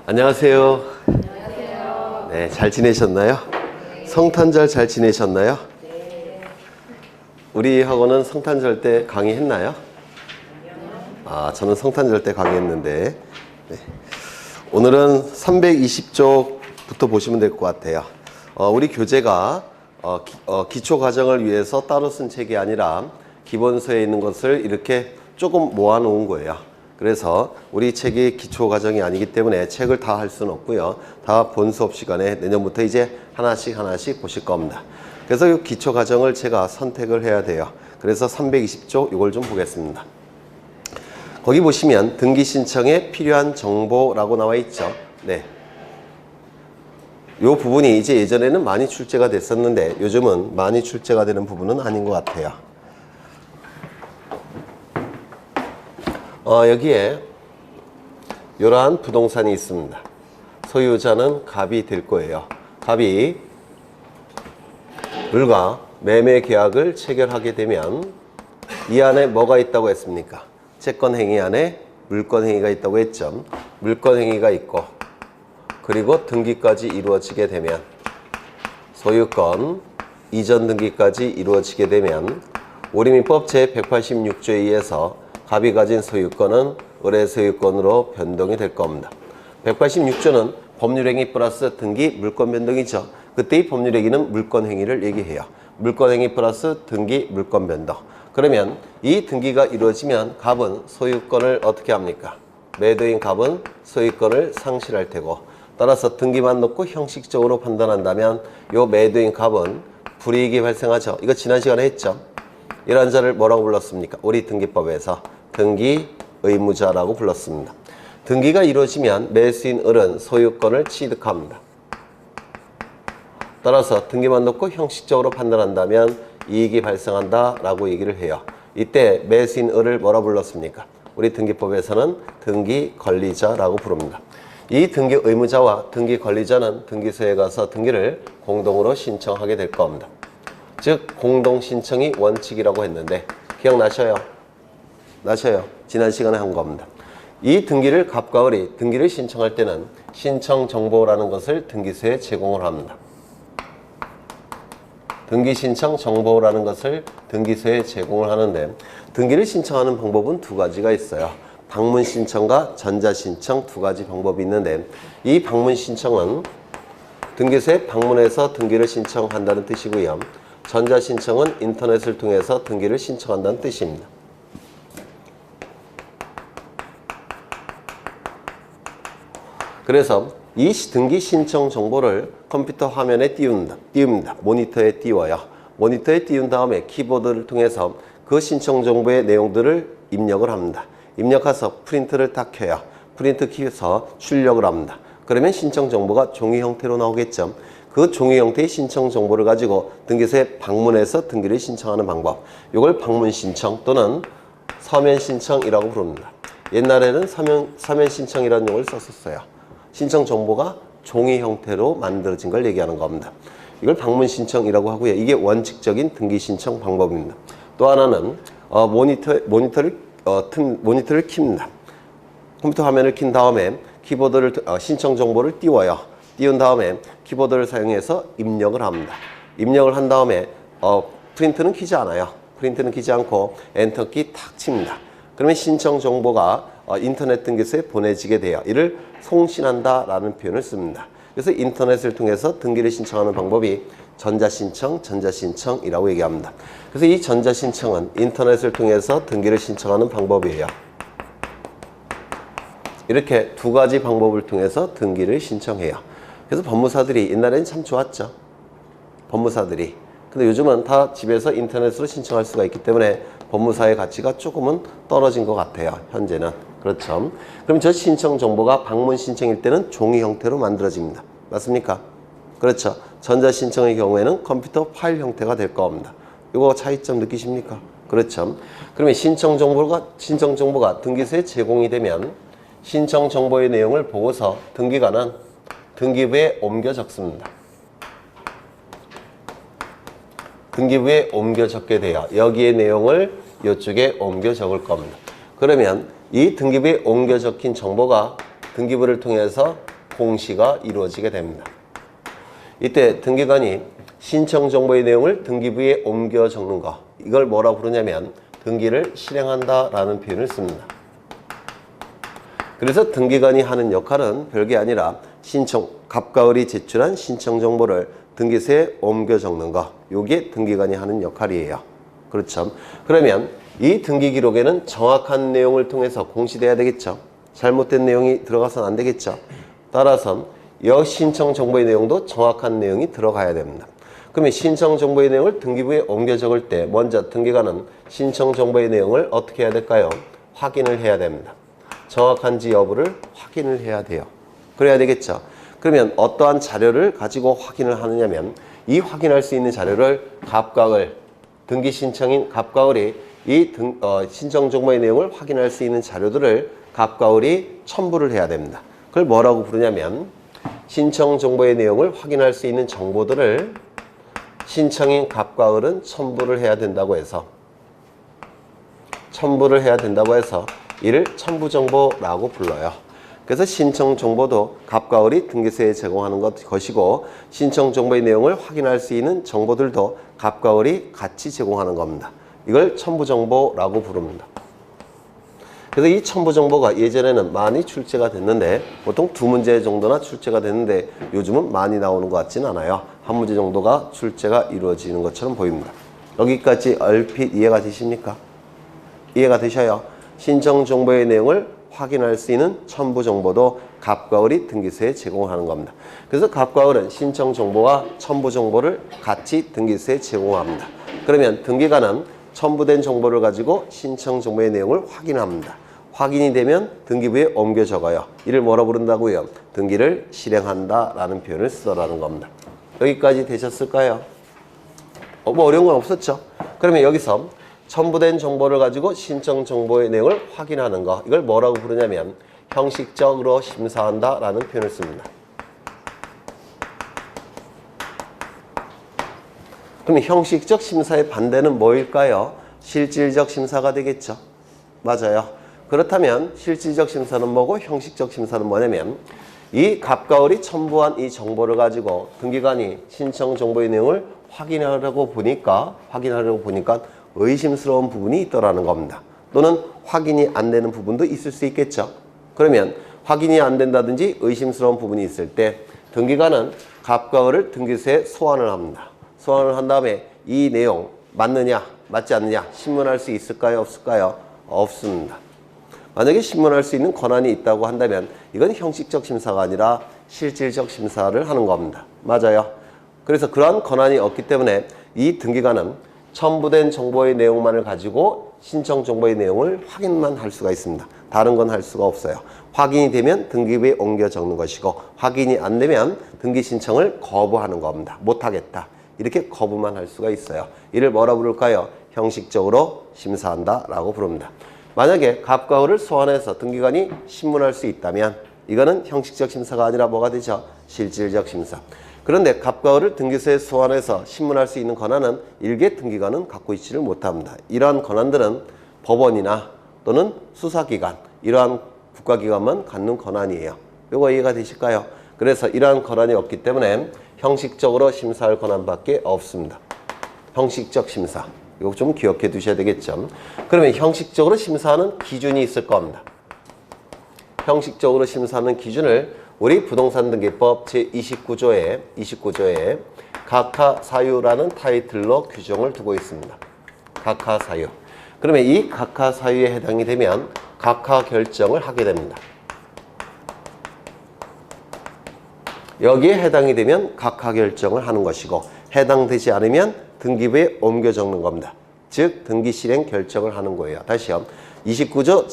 안녕하세요. 안녕하세요. 네, 잘 지내셨나요? 성탄절 잘 지내셨나요? 우리 학원은 성탄절 때 강의했나요? 저는 성탄절 때 강의했는데 네. 오늘은 320쪽부터 보시면 될 것 같아요. 우리 교재가 기초과정을 위해서 따로 쓴 책이 아니라 기본서에 있는 것을 이렇게 조금 모아놓은 거예요. 그래서 우리 책이 기초과정이 아니기 때문에 책을 다 할 수는 없고요. 다 본 수업 시간에 내년부터 이제 하나씩 보실 겁니다. 그래서 이 기초과정을 제가 선택을 해야 돼요. 그래서 320쪽 이걸 좀 보겠습니다. 거기 보시면 등기 신청에 필요한 정보라고 나와 있죠. 네. 이 부분이 이제 예전에는 많이 출제가 됐었는데 요즘은 많이 출제가 되는 부분은 아닌 것 같아요. 여기에 이러한 부동산이 있습니다. 소유자는 갑이 될 거예요. 갑이 을과 매매 계약을 체결하게 되면 이 안에 뭐가 있다고 했습니까? 채권행위 안에 물권행위가 있다고 했죠. 물권행위가 있고 그리고 등기까지 이루어지게 되면 소유권 이전 등기까지 이루어지게 되면 우리민법 제186조에 의해서 갑이 가진 소유권은 을의 소유권으로 변동이 될 겁니다. 186조는 법률행위 플러스 등기 물권 변동이죠. 그때의 법률행위는 물권행위를 얘기해요. 물권행위 플러스 등기 물권 변동. 그러면 이 등기가 이루어지면 갑은 소유권을 어떻게 합니까? 매도인 갑은 소유권을 상실할 테고 따라서 등기만 놓고 형식적으로 판단한다면 이 매도인 갑은 불이익이 발생하죠. 이거 지난 시간에 했죠. 이러한 자를 뭐라고 불렀습니까? 우리 등기법에서 등기 의무자라고 불렀습니다. 등기가 이루어지면 매수인 을은 소유권을 취득합니다. 따라서 등기만 놓고 형식적으로 판단한다면 이익이 발생한다라고 얘기를 해요. 이때 매수인 을을 뭐라 불렀습니까? 우리 등기법에서는 등기 권리자라고 부릅니다. 이 등기 의무자와 등기 권리자는 등기소에 가서 등기를 공동으로 신청하게 될 겁니다. 즉 공동 신청이 원칙이라고 했는데 기억나셔요? 지난 시간에 한 겁니다. 이 등기를 갑과 을이 등기를 신청할 때는 신청 정보라는 것을 등기소에 제공을 합니다. 등기 신청 정보라는 것을 등기소에 제공을 하는데 등기를 신청하는 방법은 두 가지가 있어요. 방문 신청과 전자 신청 두 가지 방법이 있는데 이 방문 신청은 등기소에 방문해서 등기를 신청한다는 뜻이고요. 전자 신청은 인터넷을 통해서 등기를 신청한다는 뜻입니다. 그래서 이 등기 신청 정보를 컴퓨터 화면에 띄웁니다. 모니터에 띄워요. 모니터에 띄운 다음에 키보드를 통해서 그 신청 정보의 내용들을 입력을 합니다. 입력해서 프린트를 딱 켜요. 프린트 키에서 출력을 합니다. 그러면 신청 정보가 종이 형태로 나오겠죠. 그 종이 형태의 신청 정보를 가지고 등기소에 방문해서 등기를 신청하는 방법. 이걸 방문 신청 또는 서면 신청이라고 부릅니다. 옛날에는 서면 신청이라는 용어를 썼었어요. 신청 정보가 종이 형태로 만들어진 걸 얘기하는 겁니다. 이걸 방문 신청이라고 하고요. 이게 원칙적인 등기 신청 방법입니다. 또 하나는 모니터를 킵니다. 컴퓨터 화면을 킨 다음에 키보드를 신청 정보를 띄워요. 띄운 다음에 키보드를 사용해서 입력을 합니다. 입력을 한 다음에 프린트는 키지 않아요. 프린트는 키지 않고 엔터키 탁 칩니다. 그러면 신청 정보가 인터넷 등기소에 보내지게 돼요. 이를 송신한다라는 표현을 씁니다. 그래서 인터넷을 통해서 등기를 신청하는 방법이 전자신청이라고 얘기합니다. 그래서 이 전자신청은 인터넷을 통해서 등기를 신청하는 방법이에요. 이렇게 두 가지 방법을 통해서 등기를 신청해요. 그래서 법무사들이 옛날에는 참 좋았죠. 법무사들이. 근데 요즘은 다 집에서 인터넷으로 신청할 수가 있기 때문에 법무사의 가치가 조금은 떨어진 것 같아요. 현재는. 그렇죠. 그럼 저 신청 정보가 방문 신청일 때는 종이 형태로 만들어집니다. 맞습니까? 그렇죠. 전자 신청의 경우에는 컴퓨터 파일 형태가 될 겁니다. 이거 차이점 느끼십니까? 그렇죠. 그러면 신청 정보가 등기소에 제공이 되면 신청 정보의 내용을 보고서 등기관은 등기부에 옮겨 적습니다. 등기부에 옮겨 적게 돼요. 여기의 내용을 이쪽에 옮겨 적을 겁니다. 그러면 이 등기부에 옮겨 적힌 정보가 등기부를 통해서 공시가 이루어지게 됩니다. 이때 등기관이 신청 정보의 내용을 등기부에 옮겨 적는 거, 이걸 뭐라고 부르냐면 등기를 실행한다라는 표현을 씁니다. 그래서 등기관이 하는 역할은 별게 아니라 갑과 을이 제출한 신청 정보를 등기소에 옮겨 적는 거, 이게 등기관이 하는 역할이에요. 그렇죠? 그러면 이 등기 기록에는 정확한 내용을 통해서 공시돼야 되겠죠. 잘못된 내용이 들어가서는 안 되겠죠. 따라서 신청 정보의 내용도 정확한 내용이 들어가야 됩니다. 그러면 신청 정보의 내용을 등기부에 옮겨 적을 때 먼저 등기관은 신청 정보의 내용을 어떻게 해야 될까요? 확인을 해야 됩니다. 정확한지 여부를 확인을 해야 돼요. 그래야 되겠죠. 그러면 어떠한 자료를 가지고 확인을 하느냐면 이 확인할 수 있는 자료를 갑과 을, 등기 신청인 갑과 을이 신청 정보의 내용을 확인할 수 있는 자료들을 갑과 을이 첨부를 해야 됩니다. 그걸 뭐라고 부르냐면 신청 정보의 내용을 확인할 수 있는 정보들을 신청인 갑과 을은 첨부를 해야 된다고 해서 이를 첨부정보라고 불러요. 그래서 신청 정보도 갑과 을이 등기소에 제공하는 것이고 신청 정보의 내용을 확인할 수 있는 정보들도 갑과 을이 같이 제공하는 겁니다. 이걸 첨부정보라고 부릅니다. 그래서 이 첨부정보가 예전에는 많이 출제가 됐는데 보통 2문제 정도나 출제가 됐는데 요즘은 많이 나오는 것 같지는 않아요. 1문제 정도가 출제가 이루어지는 것처럼 보입니다. 여기까지 얼핏 이해가 되십니까? 이해가 되셔요? 신청 정보의 내용을 확인할 수 있는 첨부 정보도 갑과 을이 등기소에 제공하는 겁니다. 그래서 갑과 을은 신청 정보와 첨부 정보를 같이 등기소에 제공합니다. 그러면 등기관은 첨부된 정보를 가지고 신청 정보의 내용을 확인합니다. 확인이 되면 등기부에 옮겨 적어요. 이를 뭐라 부른다고요? 등기를 실행한다라는 표현을 쓰라는 겁니다. 여기까지 되셨을까요? 뭐 어려운 건 없었죠? 그러면 여기서 첨부된 정보를 가지고 신청 정보의 내용을 확인하는 거, 이걸 뭐라고 부르냐면 형식적으로 심사한다라는 표현을 씁니다. 그럼 형식적 심사의 반대는 뭐일까요? 실질적 심사가 되겠죠. 맞아요. 그렇다면 실질적 심사는 뭐고 형식적 심사는 뭐냐면 이 갑과 을이 첨부한 이 정보를 가지고 등기관이 신청 정보의 내용을 확인하려고 보니까 의심스러운 부분이 있더라는 겁니다. 또는 확인이 안 되는 부분도 있을 수 있겠죠. 그러면 확인이 안 된다든지 의심스러운 부분이 있을 때 등기관은 갑과 을을 등기소에 소환을 합니다. 소환을 한 다음에 이 내용 맞느냐 맞지 않느냐 신문할 수 있을까요? 없을까요? 없습니다. 만약에 신문할 수 있는 권한이 있다고 한다면 이건 형식적 심사가 아니라 실질적 심사를 하는 겁니다. 맞아요. 그래서 그러한 권한이 없기 때문에 이 등기관은 첨부된 정보의 내용만을 가지고 신청 정보의 내용을 확인만 할 수가 있습니다. 다른 건 할 수가 없어요. 확인이 되면 등기부에 옮겨 적는 것이고 확인이 안 되면 등기 신청을 거부하는 겁니다. 못하겠다. 이렇게 거부만 할 수가 있어요. 이를 뭐라 부를까요? 형식적으로 심사한다라고 부릅니다. 만약에 갑과 을을 소환해서 등기관이 신문할 수 있다면 이거는 형식적 심사가 아니라 뭐가 되죠? 실질적 심사. 그런데 갑과 을을 등기소에 소환해서 신문할 수 있는 권한은 일개 등기관은 갖고 있지를 못합니다. 이러한 권한들은 법원이나 또는 수사기관, 이러한 국가기관만 갖는 권한이에요. 이거 이해가 되실까요? 그래서 이러한 권한이 없기 때문에 형식적으로 심사할 권한밖에 없습니다. 형식적 심사. 이거 좀 기억해 두셔야 되겠죠. 그러면 형식적으로 심사하는 기준이 있을 겁니다. 형식적으로 심사하는 기준을 우리 부동산등기법 제29조에 각하사유라는 타이틀로 규정을 두고 있습니다. 각하사유. 그러면 이 각하사유에 해당이 되면 각하결정을 하게 됩니다. 여기에 해당이 되면 각하결정을 하는 것이고 해당되지 않으면 등기부에 옮겨 적는 겁니다. 즉 등기 실행 결정을 하는 거예요. 다시요. 29조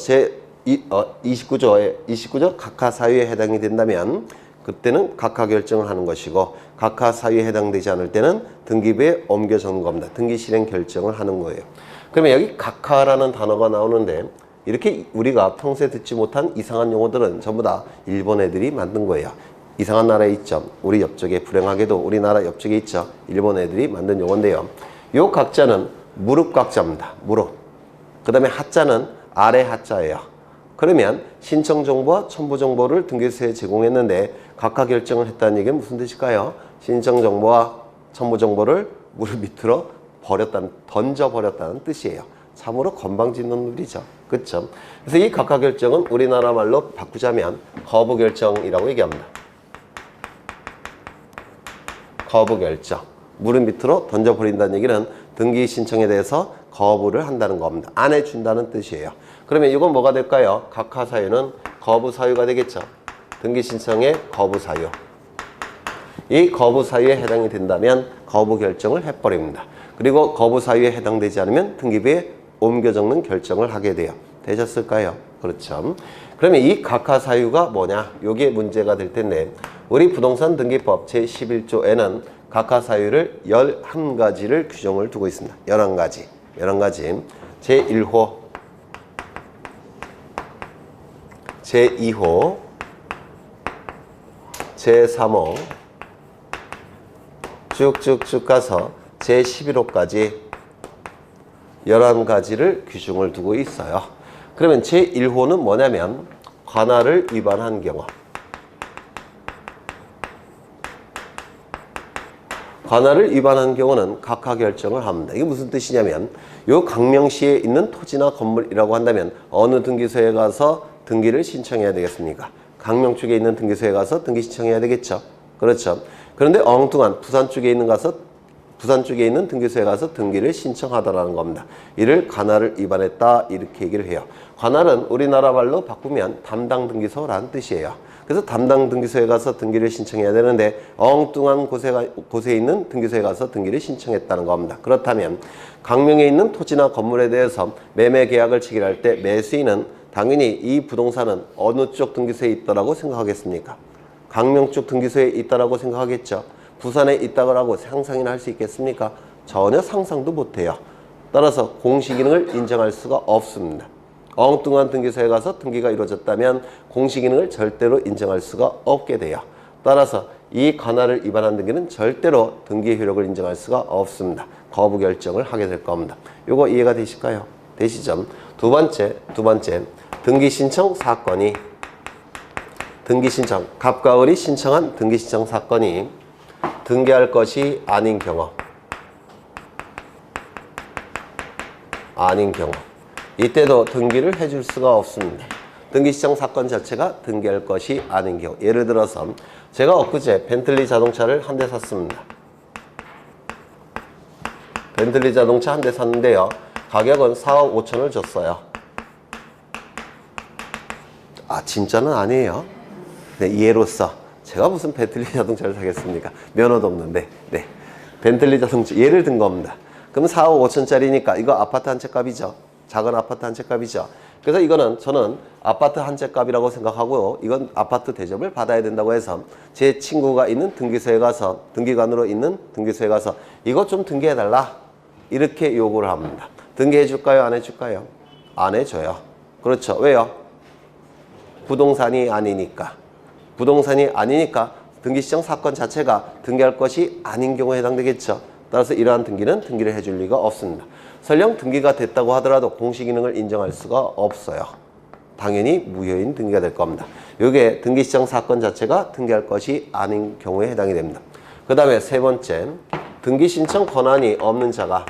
각하사유에 해당이 된다면 그때는 각하결정을 하는 것이고 각하사유에 해당되지 않을 때는 등기부에 옮겨 적는 겁니다. 등기 실행 결정을 하는 거예요. 그러면 여기 각하라는 단어가 나오는데 이렇게 우리가 평소에 듣지 못한 이상한 용어들은 전부 다 일본 애들이 만든 거예요. 이상한 나라에 있죠. 우리 옆쪽에 불행하게도 우리나라 옆쪽에 있죠. 일본 애들이 만든 용어인데요. 요 각자는 무릎 각자입니다. 무릎. 그 다음에 하자는 아래 하자예요. 그러면 신청 정보와 첨부 정보를 등기소에 제공했는데 각하 결정을 했다는 얘기는 무슨 뜻일까요? 신청 정보와 첨부 정보를 물 밑으로 던져버렸다는 뜻이에요. 참으로 건방지는 룰이죠. 그쵸? 그래서 이 각하 결정은 우리나라 말로 바꾸자면 거부 결정이라고 얘기합니다. 거부 결정. 물 밑으로 던져버린다는 얘기는 등기 신청에 대해서 거부를 한다는 겁니다. 안 해준다는 뜻이에요. 그러면 이건 뭐가 될까요? 각하 사유는 거부 사유가 되겠죠. 등기 신청의 거부 사유. 이 거부 사유에 해당이 된다면 거부 결정을 해버립니다. 그리고 거부 사유에 해당되지 않으면 등기부에 옮겨 적는 결정을 하게 돼요. 되셨을까요? 그렇죠. 그러면 이 각하 사유가 뭐냐? 이게 문제가 될 텐데 우리 부동산 등기법 제11조에는 각하 사유를 11가지를 규정을 두고 있습니다. 11가지. 제1호, 제2호, 제3호 쭉쭉쭉 가서 제11호까지 11가지를 규정을 두고 있어요. 그러면 제1호는 뭐냐면 관할을 위반한 경우. 관할을 위반한 경우는 각하 결정을 합니다. 이게 무슨 뜻이냐면 요 강명시에 있는 토지나 건물이라고 한다면 어느 등기소에 가서 등기를 신청해야 되겠습니까? 강명 쪽에 있는 등기소에 가서 등기 신청해야 되겠죠. 그렇죠. 그런데 엉뚱한 부산 쪽에 있는 등기소에 가서 등기를 신청하더라는 겁니다. 이를 관할을 위반했다 이렇게 얘기를 해요. 관할은 우리나라 말로 바꾸면 담당 등기소라는 뜻이에요. 그래서 담당 등기소에 가서 등기를 신청해야 되는데 엉뚱한 곳에 있는 등기소에 가서 등기를 신청했다는 겁니다. 그렇다면 강명에 있는 토지나 건물에 대해서 매매 계약을 체결할 때 매수인은 당연히 이 부동산은 어느 쪽 등기소에 있다라고 생각하겠습니까? 강명 쪽 등기소에 있다라고 생각하겠죠. 부산에 있다고 상상이나 할 수 있겠습니까? 전혀 상상도 못해요. 따라서 공시기능을 인정할 수가 없습니다. 엉뚱한 등기소에 가서 등기가 이루어졌다면 공시기능을 절대로 인정할 수가 없게 돼요. 따라서 이 관할을 위반한 등기는 절대로 등기 효력을 인정할 수가 없습니다. 거부 결정을 하게 될 겁니다. 이거 이해가 되실까요? 되시죠? 두 번째 등기 신청 사건이 갑과 을이 신청한 등기 신청 사건이 등기할 것이 아닌 경우 이때도 등기를 해줄 수가 없습니다. 등기 신청 사건 자체가 등기할 것이 아닌 경우. 예를 들어서 제가 엊그제 벤틀리 자동차를 한 대 샀습니다. 벤틀리 자동차 한 대 샀는데요. 가격은 4억 5천을 줬어요. 진짜는 아니에요. 네, 예로서 제가 무슨 벤틀리 자동차를 사겠습니까? 면허도 없는데. 네. 벤틀리 자동차 예를 든 겁니다. 그럼 4억 5천짜리니까 이거 아파트 한 채 값이죠. 작은 아파트 한 채 값이죠. 그래서 이거는 저는 아파트 한 채 값이라고 생각하고요. 이건 아파트 대접을 받아야 된다고 해서 제 친구가 있는 등기소에 가서 등기관으로 있는 등기소에 가서 이것 좀 등기해달라 이렇게 요구를 합니다. 등기해 줄까요? 안 해줄까요? 안 해줘요. 그렇죠. 왜요? 부동산이 아니니까 등기 신청 사건 자체가 등기할 것이 아닌 경우에 해당되겠죠. 따라서 이러한 등기는 등기를 해줄 리가 없습니다. 설령 등기가 됐다고 하더라도 공시기능을 인정할 수가 없어요. 당연히 무효인 등기가 될 겁니다. 이게 등기 신청 사건 자체가 등기할 것이 아닌 경우에 해당이 됩니다. 그 다음에 세 번째, 등기 신청 권한이 없는 자가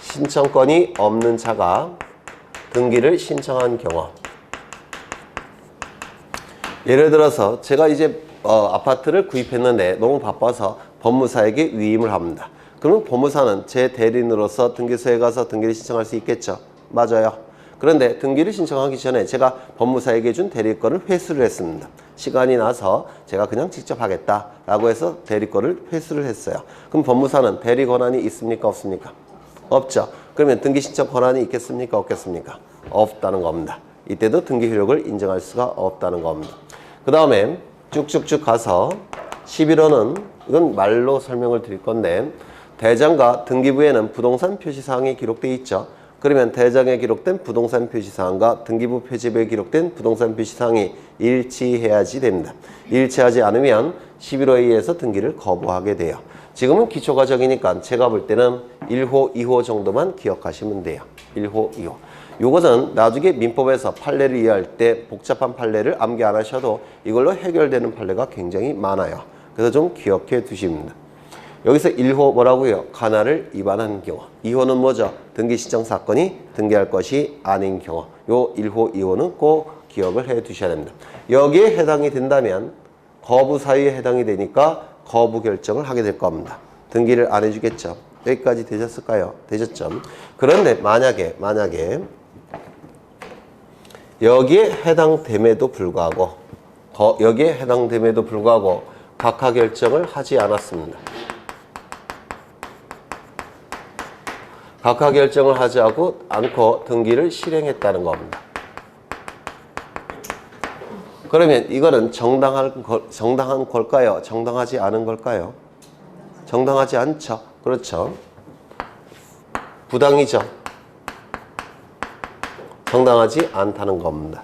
신청권이 없는 자가 등기를 신청한 경우. 예를 들어서 제가 이제 아파트를 구입했는데 너무 바빠서 법무사에게 위임을 합니다. 그러면 법무사는 제 대리인으로서 등기소에 가서 등기를 신청할 수 있겠죠. 맞아요. 그런데 등기를 신청하기 전에 제가 법무사에게 준 대리권을 회수를 했습니다. 시간이 나서 제가 그냥 직접 하겠다라고 해서 대리권을 회수를 했어요. 그럼 법무사는 대리 권한이 있습니까? 없습니까? 없죠. 그러면 등기 신청 권한이 있겠습니까? 없겠습니까? 없다는 겁니다. 이때도 등기 효력을 인정할 수가 없다는 겁니다. 그 다음에 쭉쭉쭉 가서 11호는 이건 말로 설명을 드릴 건데 대장과 등기부에는 부동산 표시사항이 기록되어 있죠. 그러면 대장에 기록된 부동산 표시사항과 등기부 표지부에 기록된 부동산 표시사항이 일치해야지 됩니다. 일치하지 않으면 11호에 의해서 등기를 거부하게 돼요. 지금은 기초과정이니까 제가 볼 때는 1호, 2호 정도만 기억하시면 돼요. 1호, 2호. 요것은 나중에 민법에서 판례를 이해할 때 복잡한 판례를 암기 안 하셔도 이걸로 해결되는 판례가 굉장히 많아요. 그래서 좀 기억해 두십니다. 여기서 1호 뭐라고요? 관할을 위반한 경우. 2호는 뭐죠? 등기 신청 사건이 등기할 것이 아닌 경우. 요 1호, 2호는 꼭 기억을 해 두셔야 됩니다. 여기에 해당이 된다면 거부 사유에 해당이 되니까 거부 결정을 하게 될 겁니다. 등기를 안 해주겠죠. 여기까지 되셨을까요? 되셨죠? 그런데 만약에 여기에 해당됨에도 불구하고 각하 결정을 하지 않았습니다. 각하 결정을 하지 않고 등기를 실행했다는 겁니다. 그러면 이거는 정당한 걸까요? 정당하지 않은 걸까요? 정당하지 않죠. 그렇죠. 부당이죠. 정당하지 않다는 겁니다.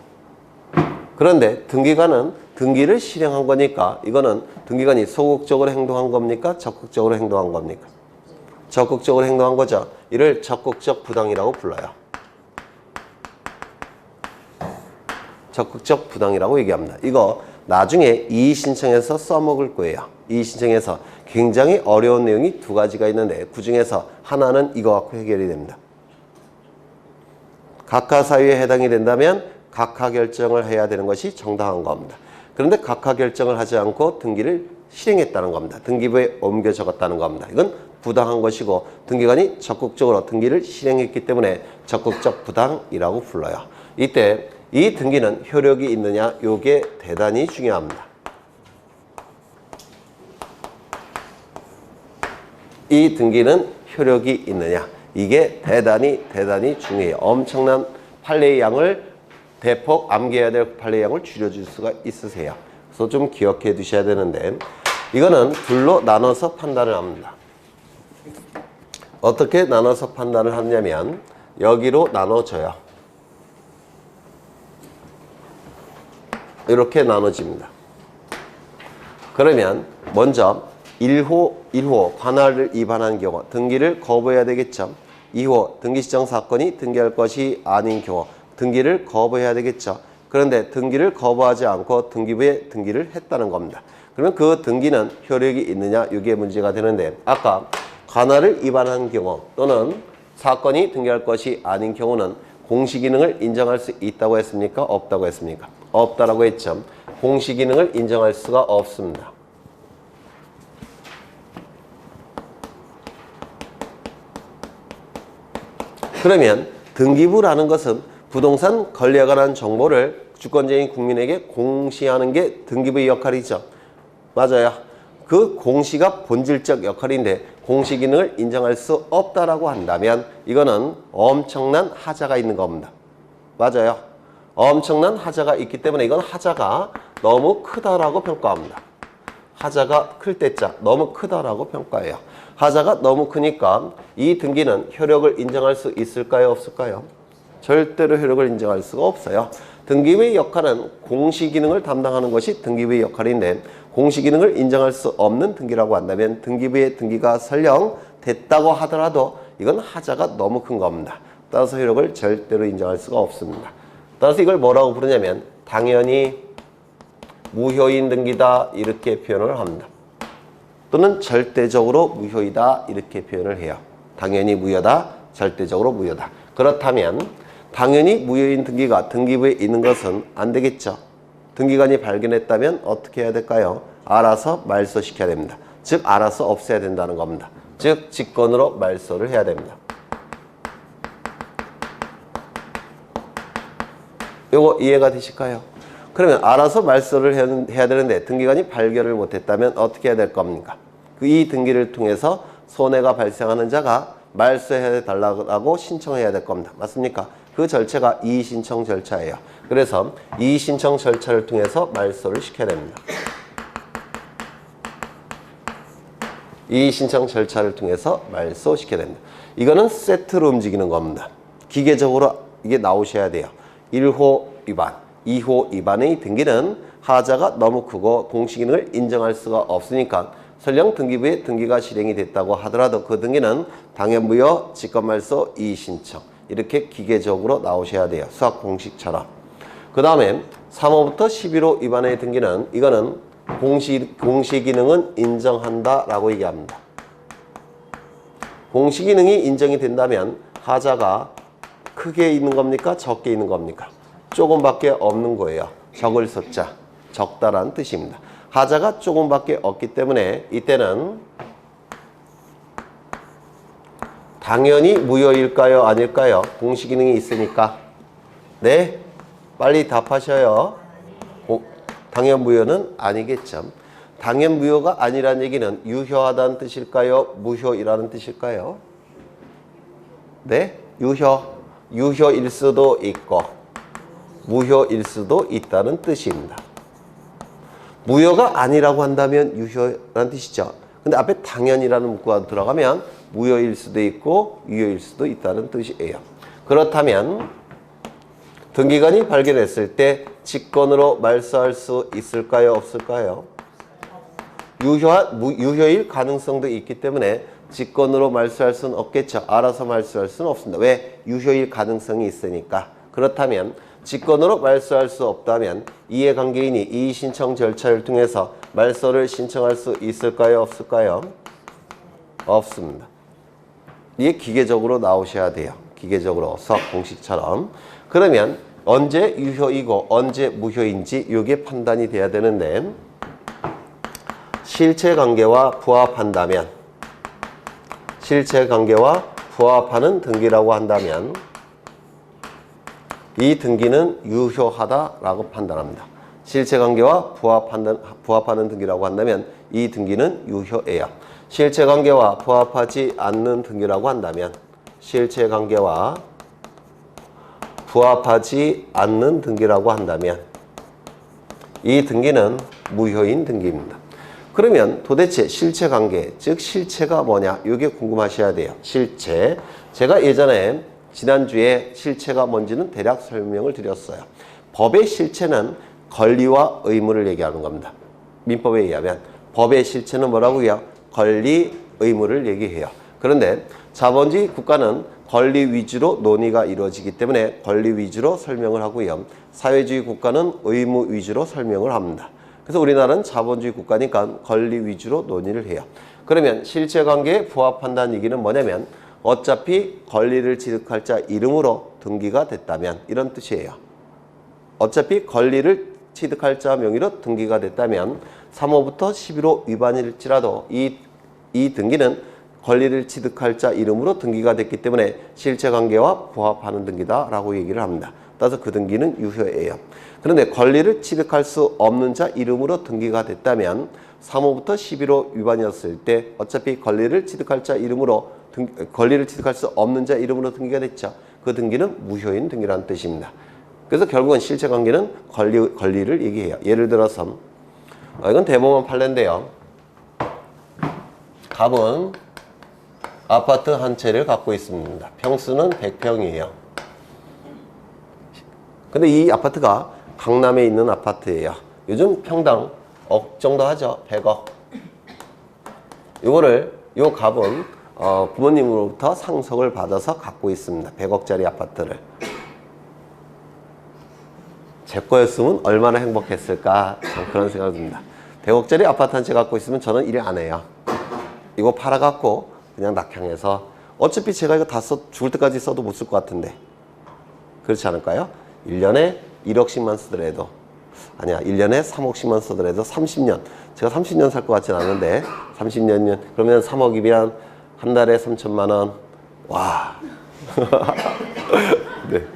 그런데 등기관은 등기를 실행한 거니까 이거는 등기관이 소극적으로 행동한 겁니까? 적극적으로 행동한 겁니까? 적극적으로 행동한 거죠. 이를 적극적 부당이라고 불러요. 적극적 부당이라고 얘기합니다. 이거 나중에 이의신청에서 써먹을 거예요. 이의신청에서 굉장히 어려운 내용이 두 가지가 있는데 그 중에서 하나는 이거 갖고 해결이 됩니다. 각하 사유에 해당이 된다면 각하 결정을 해야 되는 것이 정당한 겁니다. 그런데 각하 결정을 하지 않고 등기를 실행했다는 겁니다. 등기부에 옮겨 적었다는 겁니다. 이건 부당한 것이고 등기관이 적극적으로 등기를 실행했기 때문에 적극적 부당이라고 불러요. 이때 이 등기는 효력이 있느냐, 이게 대단히 중요합니다. 이 등기는 효력이 있느냐, 이게 대단히 중요해요. 엄청난 판례의 양을 대폭 암기해야 될 판례의 양을 줄여줄 수가 있으세요. 그래서 좀 기억해 두셔야 되는데 이거는 둘로 나눠서 판단을 합니다. 어떻게 나눠서 판단을 하냐면 여기로 나눠져요. 이렇게 나눠집니다. 그러면 먼저 1호 관할을 위반한 경우 등기를 거부해야 되겠죠. 2호 등기 시정 사건이 등기할 것이 아닌 경우 등기를 거부해야 되겠죠. 그런데 등기를 거부하지 않고 등기부에 등기를 했다는 겁니다. 그러면 그 등기는 효력이 있느냐, 이게 문제가 되는데 아까 관할을 위반한 경우 또는 사건이 등기할 것이 아닌 경우는 공시기능을 인정할 수 있다고 했습니까? 없다고 했습니까? 없다라고 했죠. 공시기능을 인정할 수가 없습니다. 그러면 등기부라는 것은 부동산 권리에 관한 정보를 주권자인 국민에게 공시하는 게 등기부의 역할이죠. 맞아요. 그 공시가 본질적 역할인데 공시 기능을 인정할 수 없다라고 한다면 이거는 엄청난 하자가 있는 겁니다. 맞아요. 엄청난 하자가 있기 때문에 이건 하자가 너무 크다라고 평가합니다. 하자가 클 때자 너무 크다라고 평가해요. 하자가 너무 크니까 이 등기는 효력을 인정할 수 있을까요? 없을까요? 절대로 효력을 인정할 수가 없어요. 등기부의 역할은 공시 기능을 담당하는 것이 등기부의 역할인데 공시 기능을 인정할 수 없는 등기라고 한다면 등기부의 등기가 설령 됐다고 하더라도 이건 하자가 너무 큰 겁니다. 따라서 효력을 절대로 인정할 수가 없습니다. 따라서 이걸 뭐라고 부르냐면 당연히 무효인 등기다 이렇게 표현을 합니다. 또는 절대적으로 무효이다 이렇게 표현을 해요. 당연히 무효다, 절대적으로 무효다. 그렇다면 당연히 무효인 등기가 등기부에 있는 것은 안 되겠죠. 등기관이 발견했다면 어떻게 해야 될까요? 알아서 말소시켜야 됩니다. 즉 알아서 없애야 된다는 겁니다. 즉 직권으로 말소를 해야 됩니다. 요거 이해가 되실까요? 그러면 알아서 말소를 해야 되는데 등기관이 발견을 못했다면 어떻게 해야 될 겁니까? 이 등기를 통해서 손해가 발생하는 자가 말소해 달라고 신청해야 될 겁니다. 맞습니까? 그 절차가 이의신청 절차예요. 그래서 이의신청 절차를 통해서 말소를 시켜야 됩니다. 이의신청 절차를 통해서 말소시켜야 됩니다. 이거는 세트로 움직이는 겁니다. 기계적으로 이게 나오셔야 돼요. 1호 위반, 2호 위반의 등기는 하자가 너무 크고 공시기능을 인정할 수가 없으니까 설령 등기부에 등기가 실행이 됐다고 하더라도 그 등기는 당연무효, 직권말소, 이의신청 이렇게 기계적으로 나오셔야 돼요. 수학 공식처럼. 그 다음에 3호부터 11호 위반의 등기는 이거는 공시 기능은 인정한다 라고 얘기합니다. 공시 기능이 인정이 된다면 하자가 크게 있는 겁니까? 적게 있는 겁니까? 조금밖에 없는 거예요. 적을 숫자, 적다라는 뜻입니다. 하자가 조금밖에 없기 때문에 이때는 당연히 무효일까요? 아닐까요? 공시 기능이 있으니까. 네? 빨리 답하셔요. 당연 무효는 아니겠죠. 당연 무효가 아니란 얘기는 유효하다는 뜻일까요? 무효이라는 뜻일까요? 네? 유효일 수도 있고 무효일 수도 있다는 뜻입니다. 무효가 아니라고 한다면 유효라는 뜻이죠. 근데 앞에 당연이라는 문구가 들어가면 무효일 수도 있고 유효일 수도 있다는 뜻이에요. 그렇다면 등기관이 발견했을 때 직권으로 말소할 수 있을까요? 없을까요? 유효일 가능성도 있기 때문에 직권으로 말소할 수는 없겠죠. 알아서 말소할 수는 없습니다. 왜? 유효일 가능성이 있으니까. 그렇다면 직권으로 말소할 수 없다면 이해관계인이 이의신청 절차를 통해서 말소를 신청할 수 있을까요? 없을까요? 없습니다. 이게 기계적으로 나오셔야 돼요. 기계적으로 수학 공식처럼. 그러면 언제 유효이고 언제 무효인지 이게 판단이 돼야 되는데 실체관계와 부합한다면 실체관계와 부합하는 등기라고 한다면 이 등기는 유효하다라고 판단합니다. 실체관계와 부합하는 등기라고 한다면 이 등기는 유효해요. 실체관계와 부합하지 않는 등기라고 한다면 실체관계와 부합하지 않는 등기라고 한다면 이 등기는 무효인 등기입니다. 그러면 도대체 실체관계, 즉 실체가 뭐냐? 이게 궁금하셔야 돼요. 실체. 제가 예전에 지난주에 실체가 뭔지는 대략 설명을 드렸어요. 법의 실체는 권리와 의무를 얘기하는 겁니다. 민법에 의하면 법의 실체는 뭐라고요? 권리, 의무를 얘기해요. 그런데 자본주의 국가는 권리 위주로 논의가 이루어지기 때문에 권리 위주로 설명을 하고요. 사회주의 국가는 의무 위주로 설명을 합니다. 그래서 우리나라는 자본주의 국가니까 권리 위주로 논의를 해요. 그러면 실체관계에 부합한다는 얘기는 뭐냐면 어차피 권리를 취득할 자 이름으로 등기가 됐다면 이런 뜻이에요. 어차피 권리를 취득할 자 명의로 등기가 됐다면 3호부터 11호 위반일지라도 이 등기는 권리를 취득할 자 이름으로 등기가 됐기 때문에 실체관계와 부합하는 등기다라고 얘기를 합니다. 따라서 그 등기는 유효해요. 그런데 권리를 취득할 수 없는 자 이름으로 등기가 됐다면 3호부터 11호 위반이었을 때 어차피 권리를 취득할 자 이름으로 권리를 취득할 수 없는 자 이름으로 등기가 됐죠. 그 등기는 무효인 등기라는 뜻입니다. 그래서 결국은 실체관계는 권리를 얘기해요. 예를 들어서 이건 대법원 판례인데요. 갑은 아파트 한 채를 갖고 있습니다. 평수는 100평이에요. 근데 이 아파트가 강남에 있는 아파트예요. 요즘 평당 억 정도 하죠. 100억. 요 갑은 부모님으로부터 상속을 받아서 갖고 있습니다. 100억짜리 아파트를. 제 거였으면 얼마나 행복했을까 그런 생각이 듭니다. 100억짜리 아파트 한 채 갖고 있으면 저는 일 안 해요. 이거 팔아갖고 그냥 낙향해서 어차피 제가 이거 다 죽을 때까지 써도 못 쓸 것 같은데 그렇지 않을까요? 1년에 1억씩만 쓰더라도 아니야 1년에 3억씩만 쓰더라도 30년 제가 30년 살 것 같진 않은데 30년이면 그러면 3억이면 한 달에 3천만 원 와. 네.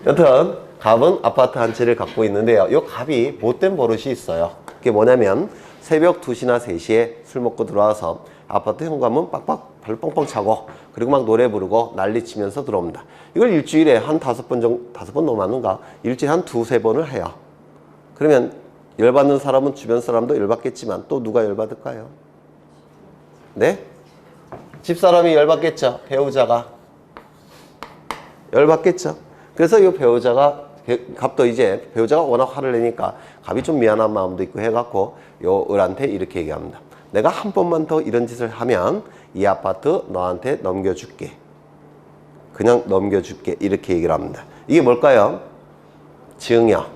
여튼 갑은 아파트 한 채를 갖고 있는데요. 이 갑이 못된 버릇이 있어요. 그게 뭐냐면 새벽 2시나 3시에 술 먹고 들어와서 아파트 현관문 빡빡 발로 뻥뻥 차고 그리고 막 노래 부르고 난리 치면서 들어옵니다. 이걸 일주일에 한 5번 정도, 5번 너무 많은가? 일주일에 한 2-3번을 해요. 그러면 열받는 사람은 주변 사람도 열받겠지만 또 누가 열받을까요? 네? 집사람이 열받겠죠. 배우자가. 열받겠죠. 그래서 이 배우자가 갑도 이제 배우자가 워낙 화를 내니까 갑이 좀 미안한 마음도 있고 해갖고 요 을한테 이렇게 얘기합니다. 내가 한 번만 더 이런 짓을 하면 이 아파트 너한테 넘겨줄게. 그냥 넘겨줄게. 이렇게 얘기를 합니다. 이게 뭘까요? 증여.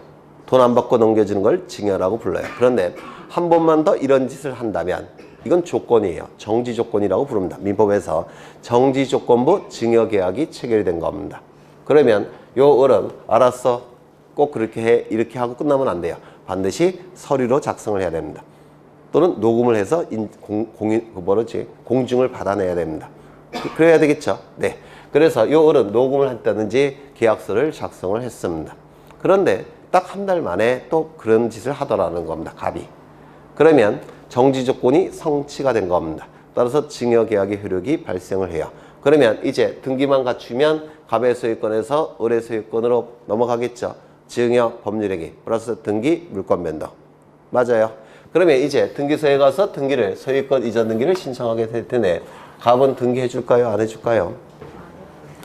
돈 안 받고 넘겨주는 걸 증여라고 불러요. 그런데 한 번만 더 이런 짓을 한다면 이건 조건이에요. 정지 조건이라고 부릅니다. 민법에서 정지 조건부 증여 계약이 체결된 겁니다. 그러면 요 어른 알았어. 꼭 그렇게 해. 이렇게 하고 끝나면 안 돼요. 반드시 서류로 작성을 해야 됩니다. 또는 녹음을 해서 공증을 받아내야 됩니다. 그래야 되겠죠. 네. 그래서 요 어른 녹음을 했다든지 계약서를 작성을 했습니다. 그런데 딱 한 달 만에 또 그런 짓을 하더라는 겁니다. 갑이. 그러면 정지 조건이 성취가 된 겁니다. 따라서 증여 계약의 효력이 발생을 해요. 그러면 이제 등기만 갖추면 갑의 소유권에서 을의 소유권으로 넘어가겠죠. 증여 법률행위 플러스 등기 물권 변동. 맞아요. 그러면 이제 등기소에 가서 등기를 소유권 이전 등기를 신청하게 될 텐데 갑은 등기해 줄까요? 안 해줄까요?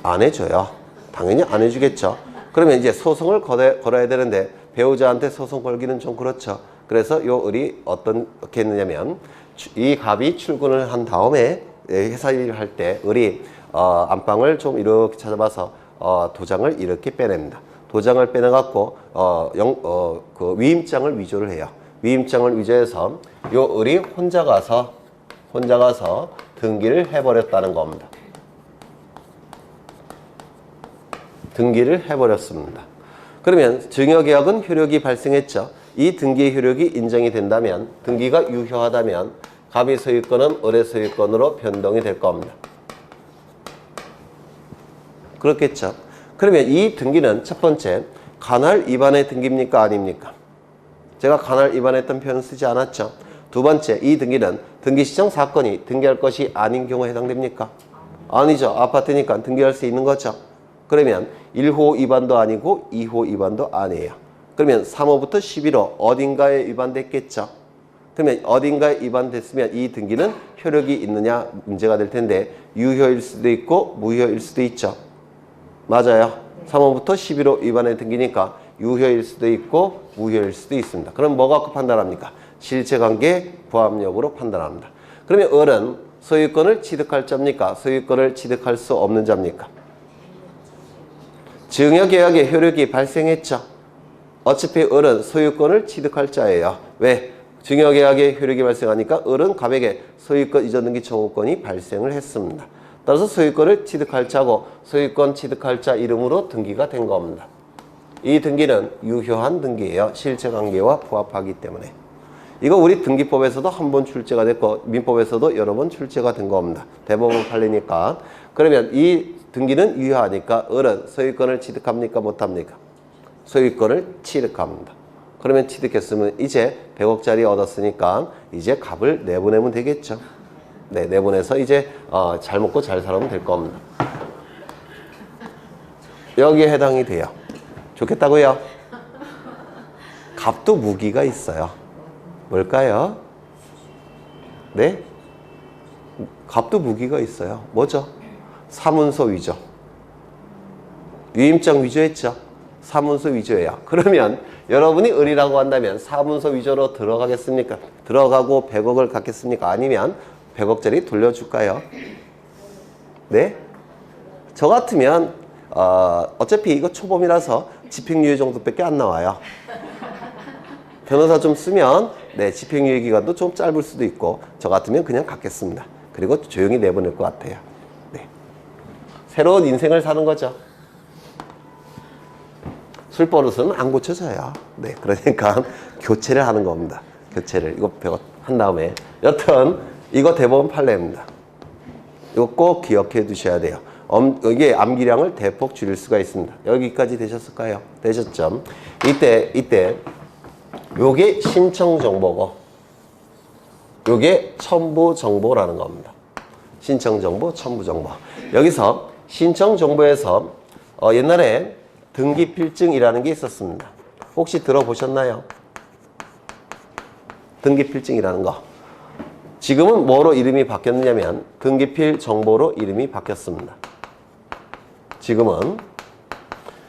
안 해줘요. 당연히 안 해주겠죠. 그러면 이제 소송을 걸어야 되는데 배우자한테 소송 걸기는 좀 그렇죠. 그래서 요 을이 어떻게 했느냐면 이 갑이 출근을 한 다음에 회사 일을 할 때 을이 안방을 좀 이렇게 찾아봐서 도장을 이렇게 빼냅니다. 도장을 빼내갖고 그 위임장을 위조를 해요. 위임장을 위조해서 요 을이 혼자 가서 등기를 해버렸다는 겁니다. 등기를 해버렸습니다. 그러면 증여계약은 효력이 발생했죠. 이 등기의 효력이 인정이 된다면 등기가 유효하다면 갑의 소유권은 을의 소유권으로 변동이 될 겁니다. 그렇겠죠. 그러면 이 등기는 첫 번째 간할 위반의 등기입니까? 아닙니까? 제가 간할 위반했던 표현을 쓰지 않았죠. 두 번째, 이 등기는 등기 시정 사건이 등기할 것이 아닌 경우에 해당됩니까? 아니죠. 아파트니까 등기할 수 있는 거죠. 그러면 1호 위반도 아니고 2호 위반도 아니에요. 그러면 3호부터 11호 어딘가에 위반됐겠죠. 그러면 어딘가에 위반됐으면 이 등기는 효력이 있느냐 문제가 될 텐데 유효일 수도 있고 무효일 수도 있죠. 맞아요. 3호부터 11호 위반의 등기니까 유효일 수도 있고 무효일 수도 있습니다. 그럼 뭐 갖고 판단합니까? 실체관계 부합 여부로 판단합니다. 그러면 을은 소유권을 취득할 자입니까? 소유권을 취득할 수 없는 자입니까? 증여계약의 효력이 발생했죠. 어차피 을은 소유권을 취득할 자예요. 왜? 증여계약의 효력이 발생하니까 을은 갑에게 소유권 이전 등기 청구권이 발생을 했습니다. 따라서 소유권을 취득할 자고 소유권 취득할 자 이름으로 등기가 된 겁니다. 이 등기는 유효한 등기예요. 실체관계와 부합하기 때문에. 이거 우리 등기법에서도 한 번 출제가 됐고 민법에서도 여러 번 출제가 된 겁니다. 대법원 판례니까. 그러면 이 등기는 유효하니까 을은 소유권을 취득합니까? 못합니까? 소유권을 취득합니다. 그러면 취득했으면 이제 100억짜리 얻었으니까 이제 값을 내보내면 되겠죠. 네, 내보내서 이제 잘 먹고 잘 살면 될 겁니다. 여기에 해당이 돼요. 좋겠다고요? 값도 무기가 있어요. 뭘까요? 네? 값도 무기가 있어요. 뭐죠? 사문서 위조. 위임장 위조했죠? 사문서 위조예요. 그러면 여러분이 을이라고 한다면 사문서 위조로 들어가겠습니까? 들어가고 100억을 갖겠습니까? 아니면 100억짜리 돌려줄까요? 네? 저 같으면 어차피 이거 초범이라서 집행유예 정도밖에 안 나와요. 변호사 좀 쓰면 네, 집행유예 기간도 좀 짧을 수도 있고 저 같으면 그냥 갖겠습니다. 그리고 조용히 내보낼 것 같아요. 네. 새로운 인생을 사는 거죠. 술버릇은 안 고쳐져요. 네, 그러니까 교체를 하는 겁니다. 교체를 이거 한 다음에 여튼 이거 대법원 판례입니다. 이거 꼭 기억해 두셔야 돼요. 이게 암기량을 대폭 줄일 수가 있습니다. 여기까지 되셨을까요? 되셨죠? 이때 요게 신청 정보고 요게 첨부 정보라는 겁니다. 신청 정보, 첨부 정보. 여기서 신청 정보에서 옛날에 등기 필증이라는 게 있었습니다. 혹시 들어보셨나요? 등기 필증이라는 거. 지금은 뭐로 이름이 바뀌었느냐면 등기필 정보로 이름이 바뀌었습니다. 지금은.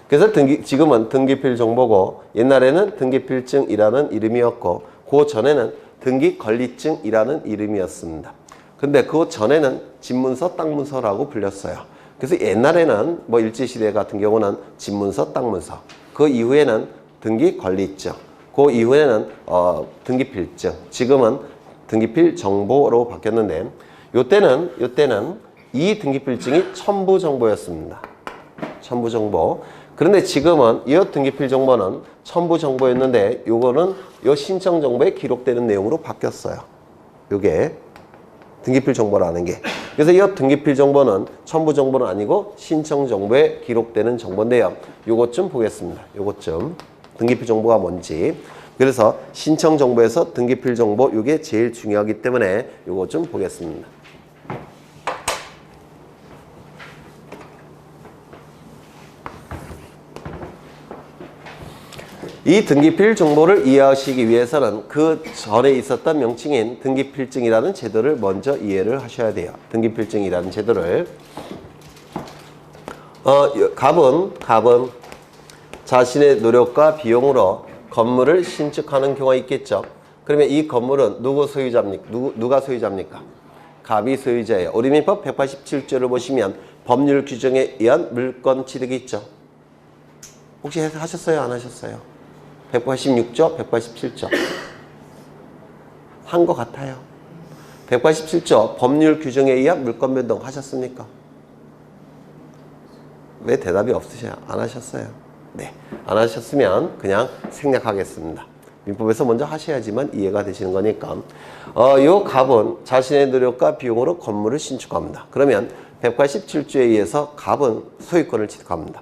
그래서 지금은 등기필 정보고 옛날에는 등기필증이라는 이름이었고 그 전에는 등기권리증이라는 이름이었습니다. 근데 그 전에는 집문서, 땅문서라고 불렸어요. 그래서 옛날에는 뭐 일제시대 같은 경우는 집문서, 땅문서, 그 이후에는 등기 권리증, 그 이후에는 등기필증, 지금은 등기필 정보로 바뀌었는데 요때는 이 등기필증이 첨부 정보였습니다. 첨부 정보. 그런데 지금은 이 등기필 정보는 첨부 정보였는데 요거는 요 신청 정보에 기록되는 내용으로 바뀌었어요. 요게 등기필 정보라는 게. 그래서 이 등기필 정보는 첨부 정보는 아니고 신청 정보에 기록되는 정보인데요. 요것 좀 보겠습니다. 요것 좀. 등기필 정보가 뭔지. 그래서 신청 정보에서 등기필 정보 요게 제일 중요하기 때문에 요것 좀 보겠습니다. 이 등기필 정보를 이해하시기 위해서는 그 전에 있었던 명칭인 등기필증이라는 제도를 먼저 이해를 하셔야 돼요. 등기필증이라는 제도를. 갑은 자신의 노력과 비용으로 건물을 신축하는 경우가 있겠죠. 그러면 이 건물은 누가 소유자입니까? 갑이 소유자예요. 우리민법 187조를 보시면 법률 규정에 의한 물권 취득이 있죠. 혹시 하셨어요? 안 하셨어요? 186조, 187조. 한 것 같아요. 187조 법률 규정에 의한 물권 변동 하셨습니까? 왜 대답이 없으셔요? 안 하셨어요? 네. 안 하셨으면 그냥 생략하겠습니다. 민법에서 먼저 하셔야지만 이해가 되시는 거니까. 요 갑은 자신의 노력과 비용으로 건물을 신축합니다. 그러면 187조에 의해서 갑은 소유권을 취득합니다.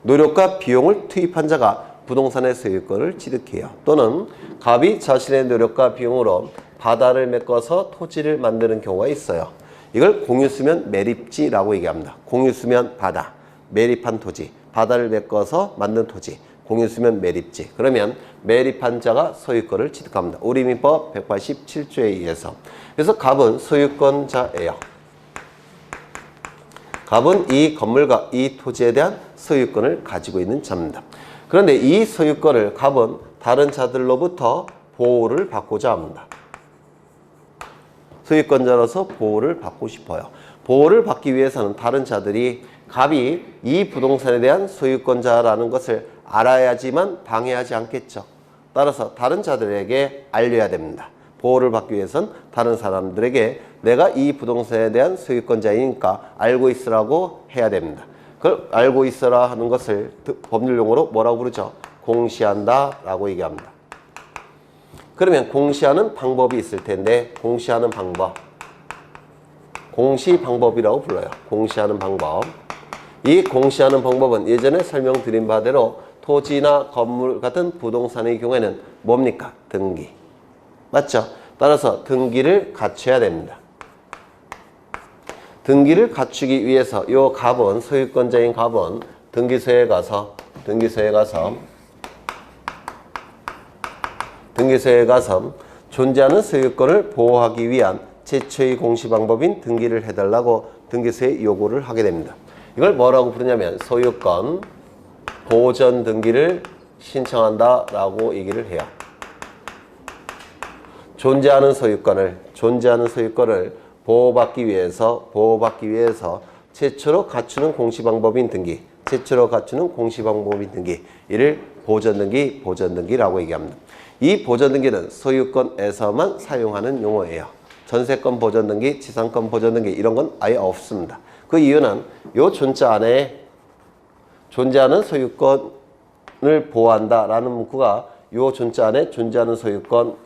노력과 비용을 투입한 자가 부동산의 소유권을 취득해요. 또는 갑이 자신의 노력과 비용으로 바다를 메꿔서 토지를 만드는 경우가 있어요. 이걸 공유수면 매립지라고 얘기합니다. 공유수면 바다, 매립한 토지, 바다를 메꿔서 만든 토지, 공유수면 매립지. 그러면 매립한 자가 소유권을 취득합니다. 우리민법 187조에 의해서. 그래서 갑은 소유권자예요. 갑은 이 건물과 이 토지에 대한 소유권을 가지고 있는 자입니다. 그런데 이 소유권을 갑은 다른 자들로부터 보호를 받고자 합니다. 소유권자로서 보호를 받고 싶어요. 보호를 받기 위해서는 다른 자들이 갑이 이 부동산에 대한 소유권자라는 것을 알아야지만 방해하지 않겠죠. 따라서 다른 자들에게 알려야 됩니다. 보호를 받기 위해서는 다른 사람들에게 내가 이 부동산에 대한 소유권자이니까 알고 있으라고 해야 됩니다. 그걸 알고 있어라 하는 것을 법률용어로 뭐라고 부르죠? 공시한다 라고 얘기합니다. 그러면 공시하는 방법이 있을 텐데 공시하는 방법, 공시 방법이라고 불러요. 공시하는 방법. 이 공시하는 방법은 예전에 설명드린 바대로 토지나 건물 같은 부동산의 경우에는 뭡니까? 등기. 맞죠? 따라서 등기를 갖춰야 됩니다. 등기를 갖추기 위해서 요 갑은, 소유권자인 갑은 등기소에 가서 존재하는 소유권을 보호하기 위한 최초의 공시 방법인 등기를 해달라고 등기소에 요구를 하게 됩니다. 이걸 뭐라고 부르냐면 소유권 보전 등기를 신청한다 라고 얘기를 해요. 존재하는 소유권을 보호받기 위해서 최초로 갖추는 공시 방법인 등기, 이를 보전등기라고 얘기합니다. 이 보전등기는 소유권에서만 사용하는 용어예요. 전세권 보전등기, 지상권 보전등기 이런 건 아예 없습니다. 그 이유는 요 존자 안에 존재하는 소유권을 보호한다라는 문구가 요 존자 안에 존재하는 소유권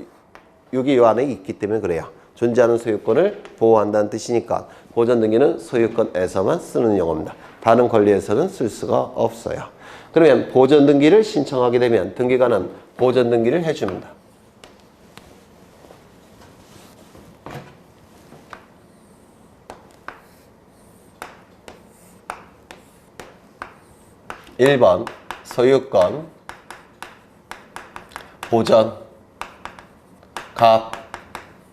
여기 요 안에 있기 때문에 그래요. 존재하는 소유권을 보호한다는 뜻이니까 보전등기는 소유권에서만 쓰는 용어입니다. 다른 권리에서는 쓸 수가 없어요. 그러면 보전등기를 신청하게 되면 등기관은 보전등기를 해줍니다. (1번) 소유권 보전 갑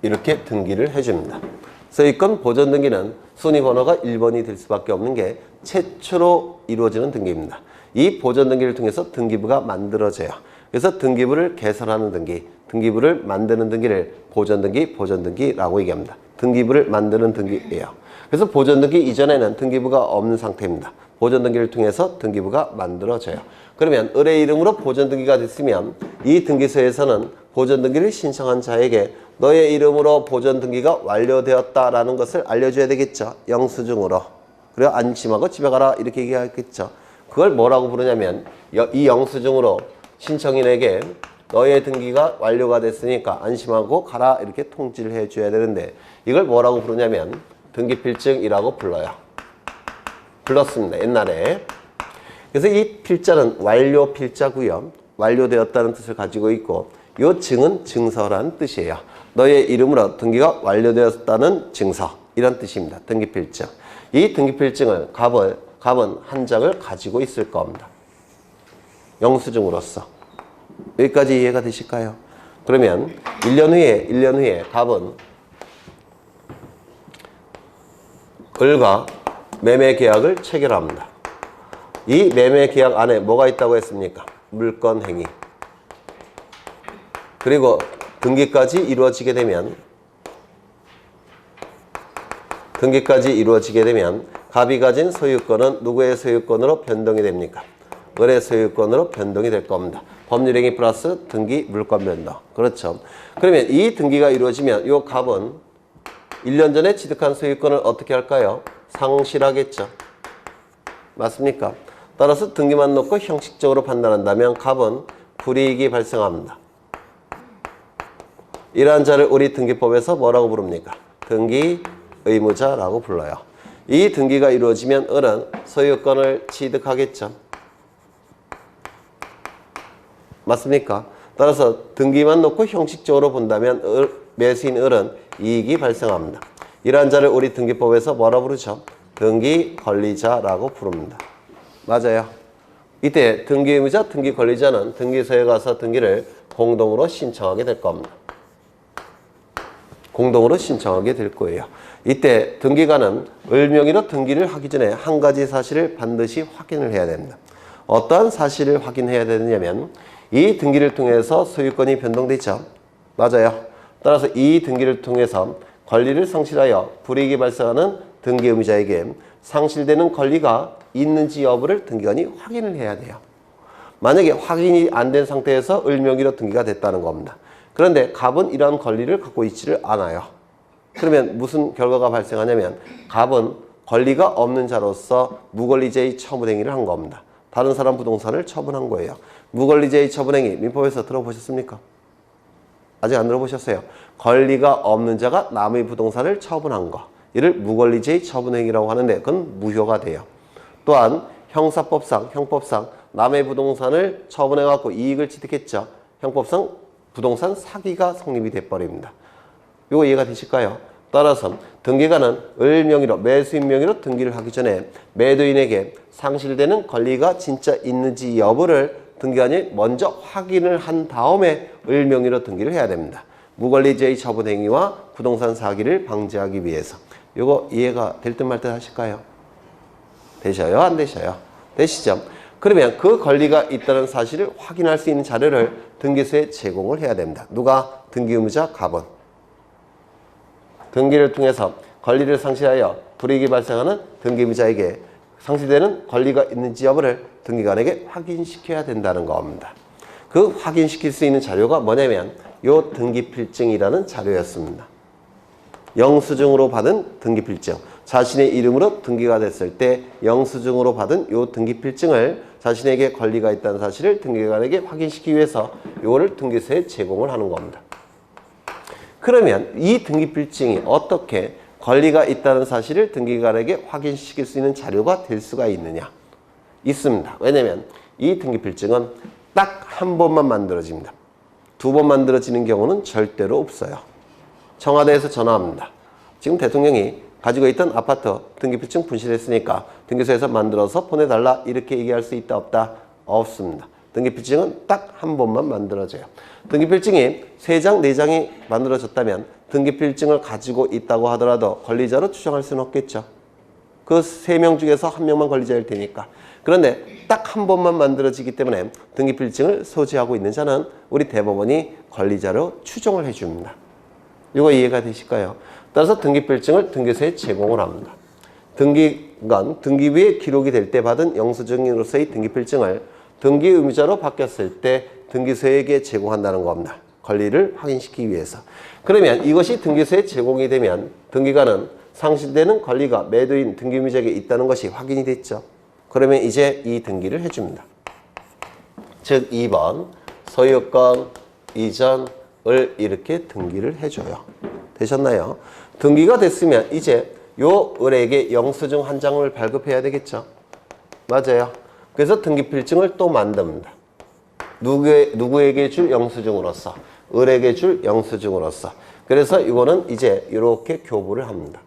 이렇게 등기를 해줍니다. 소유권 보전 등기는 순위번호가 1번이 될 수밖에 없는 게 최초로 이루어지는 등기입니다. 이 보전 등기를 통해서 등기부가 만들어져요. 그래서 등기부를 개설하는 등기, 등기부를 만드는 등기를 보전 등기라고 얘기합니다. 등기부를 만드는 등기예요. 그래서 보존등기 이전에는 등기부가 없는 상태입니다. 보존등기를 통해서 등기부가 만들어져요. 그러면 을의 이름으로 보존등기가 됐으면 이 등기소에서는 보존등기를 신청한 자에게 너의 이름으로 보존등기가 완료되었다라는 것을 알려줘야 되겠죠. 영수증으로. 그래야 안심하고 집에 가라 이렇게 얘기하겠죠. 그걸 뭐라고 부르냐면 이 영수증으로 신청인에게 너의 등기가 완료가 됐으니까 안심하고 가라 이렇게 통지를 해줘야 되는데 이걸 뭐라고 부르냐면 등기필증이라고 불러요. 불렀습니다. 옛날에. 그래서 이 필자는 완료 필자고요. 완료되었다는 뜻을 가지고 있고 이 증은 증서라는 뜻이에요. 너의 이름으로 등기가 완료되었다는 증서 이런 뜻입니다. 등기필증. 이 등기필증을 갑은 한 장을 가지고 있을 겁니다. 영수증으로서. 여기까지 이해가 되실까요? 그러면 1년 후에 갑은 을과 매매 계약을 체결합니다. 이 매매 계약 안에 뭐가 있다고 했습니까? 물건 행위. 그리고 등기까지 이루어지게 되면 갑이 가진 소유권은 누구의 소유권으로 변동이 됩니까? 을의 소유권으로 변동이 될 겁니다. 법률행위 플러스 등기 물권 변동. 그렇죠. 그러면 이 등기가 이루어지면 이 갑은 1년 전에 취득한 소유권을 어떻게 할까요? 상실하겠죠. 맞습니까? 따라서 등기만 놓고 형식적으로 판단한다면 갑은 불이익이 발생합니다. 이러한 자를 우리 등기법에서 뭐라고 부릅니까? 등기 의무자라고 불러요. 이 등기가 이루어지면 을은 소유권을 취득하겠죠. 맞습니까? 따라서 등기만 놓고 형식적으로 본다면 매수인 을은 이익이 발생합니다. 이러한 자를 우리 등기법에서 뭐라 부르죠? 등기 권리자라고 부릅니다. 맞아요. 이때 등기 의무자, 등기 권리자는 등기소에 가서 등기를 공동으로 신청하게 될 겁니다. 공동으로 신청하게 될 거예요. 이때 등기관은 을 명의로 등기를 하기 전에 한 가지 사실을 반드시 확인을 해야 됩니다. 어떠한 사실을 확인해야 되느냐면 이 등기를 통해서 소유권이 변동되죠. 맞아요. 따라서 이 등기를 통해서 권리를 상실하여 불이익이 발생하는 등기 의무자에게 상실되는 권리가 있는지 여부를 등기관이 확인을 해야 돼요. 만약에 확인이 안 된 상태에서 을 명의로 등기가 됐다는 겁니다. 그런데 갑은 이러한 권리를 갖고 있지를 않아요. 그러면 무슨 결과가 발생하냐면 갑은 권리가 없는 자로서 무권리제의 처분행위를 한 겁니다. 다른 사람 부동산을 처분한 거예요. 무권리제의 처분행위 민법에서 들어보셨습니까? 아직 안 들어보셨어요. 권리가 없는 자가 남의 부동산을 처분한 거. 이를 무권리제의 처분행위라고 하는데 그건 무효가 돼요. 또한 형법상 남의 부동산을 처분해갖고 이익을 취득했죠. 형법상 부동산 사기가 성립이 돼버립니다. 이거 이해가 되실까요? 따라서 등기관은 을 명의로 매수인 명의로 등기를 하기 전에 매도인에게 상실되는 권리가 진짜 있는지 여부를 등기관이 먼저 확인을 한 다음에 을 명의로 등기를 해야 됩니다. 무권리제의 처분 행위와 부동산 사기를 방지하기 위해서. 이거 이해가 될 듯 말 듯 하실까요? 되셔요? 안 되셔요? 되시죠? 그러면 그 권리가 있다는 사실을 확인할 수 있는 자료를 등기소에 제공을 해야 됩니다. 누가? 등기의무자 갑은. 등기를 통해서 권리를 상실하여 불이익이 발생하는 등기의무자에게 상실되는 권리가 있는지 여부를 등기관에게 확인시켜야 된다는 겁니다. 그 확인시킬 수 있는 자료가 뭐냐면 요 등기필증이라는 자료였습니다. 영수증으로 받은 등기필증. 자신의 이름으로 등기가 됐을 때 영수증으로 받은 요 등기필증을 자신에게 권리가 있다는 사실을 등기관에게 확인시키기 위해서 요거를 등기소에 제공을 하는 겁니다. 그러면 이 등기필증이 어떻게 권리가 있다는 사실을 등기관에게 확인시킬 수 있는 자료가 될 수가 있느냐? 있습니다. 왜냐면 이 등기필증은 딱 한 번만 만들어집니다. 두 번 만들어지는 경우는 절대로 없어요. 청와대에서 전화합니다. 지금 대통령이 가지고 있던 아파트 등기필증 분실했으니까 등기소에서 만들어서 보내달라 이렇게 얘기할 수 있다 없다? 없습니다. 등기필증은 딱 한 번만 만들어져요. 등기필증이 3장, 4장이 만들어졌다면 등기필증을 가지고 있다고 하더라도 권리자로 추정할 수는 없겠죠. 그 3명 중에서 1명만 권리자일 테니까. 그런데 딱 한 번만 만들어지기 때문에 등기필증을 소지하고 있는 자는 우리 대법원이 권리자로 추정을 해줍니다. 이거 이해가 되실까요? 따라서 등기필증을 등기소에 제공을 합니다. 등기관, 등기부에 기록이 될 때 받은 영수증으로서의 등기필증을 등기 의무자로 바뀌었을 때 등기소에게 제공한다는 겁니다. 권리를 확인시키기 위해서. 그러면 이것이 등기소에 제공이 되면 등기관은 상실되는 권리가 매도인 등기의무자에게 있다는 것이 확인이 됐죠. 그러면 이제 이 등기를 해줍니다. 즉 2번 소유권 이전을 이렇게 등기를 해줘요. 되셨나요? 등기가 됐으면 이제 요 을에게 영수증 한 장을 발급해야 되겠죠. 맞아요. 그래서 등기필증을 또 만듭니다. 누구에게 줄 영수증으로서, 을에게 줄 영수증으로서. 그래서 이거는 이제 이렇게 교부를 합니다.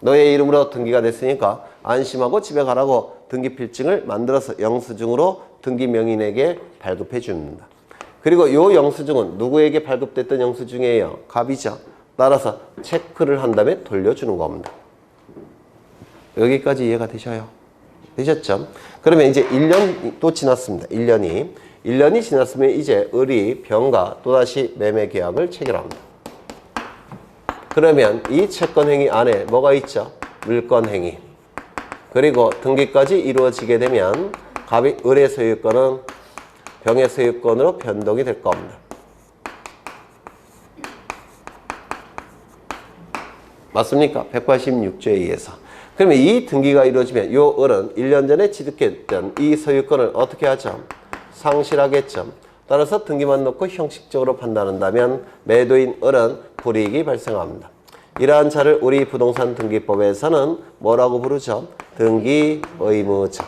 너의 이름으로 등기가 됐으니까 안심하고 집에 가라고 등기필증을 만들어서 영수증으로 등기명인에게 발급해 줍니다. 그리고 이 영수증은 누구에게 발급됐던 영수증이에요? 갑이죠. 따라서 체크를 한 다음에 돌려주는 겁니다. 여기까지 이해가 되셔요? 되셨죠? 그러면 이제 1년 또 지났습니다. 1년이 지났으면 이제 을이 병과 또다시 매매 계약을 체결합니다. 그러면 이 채권행위 안에 뭐가 있죠? 물권행위. 그리고 등기까지 이루어지게 되면 갑이 을의 소유권은 병의 소유권으로 변동이 될 겁니다. 맞습니까? 186조에 의해서. 그러면 이 등기가 이루어지면 이 을은 1년 전에 취득했던 이 소유권을 어떻게 하죠? 상실하겠죠. 따라서 등기만 놓고 형식적으로 판단한다면 매도인 을은 불이익이 발생합니다. 이러한 차를 우리 부동산 등기법에서는 뭐라고 부르죠? 등기 의무자.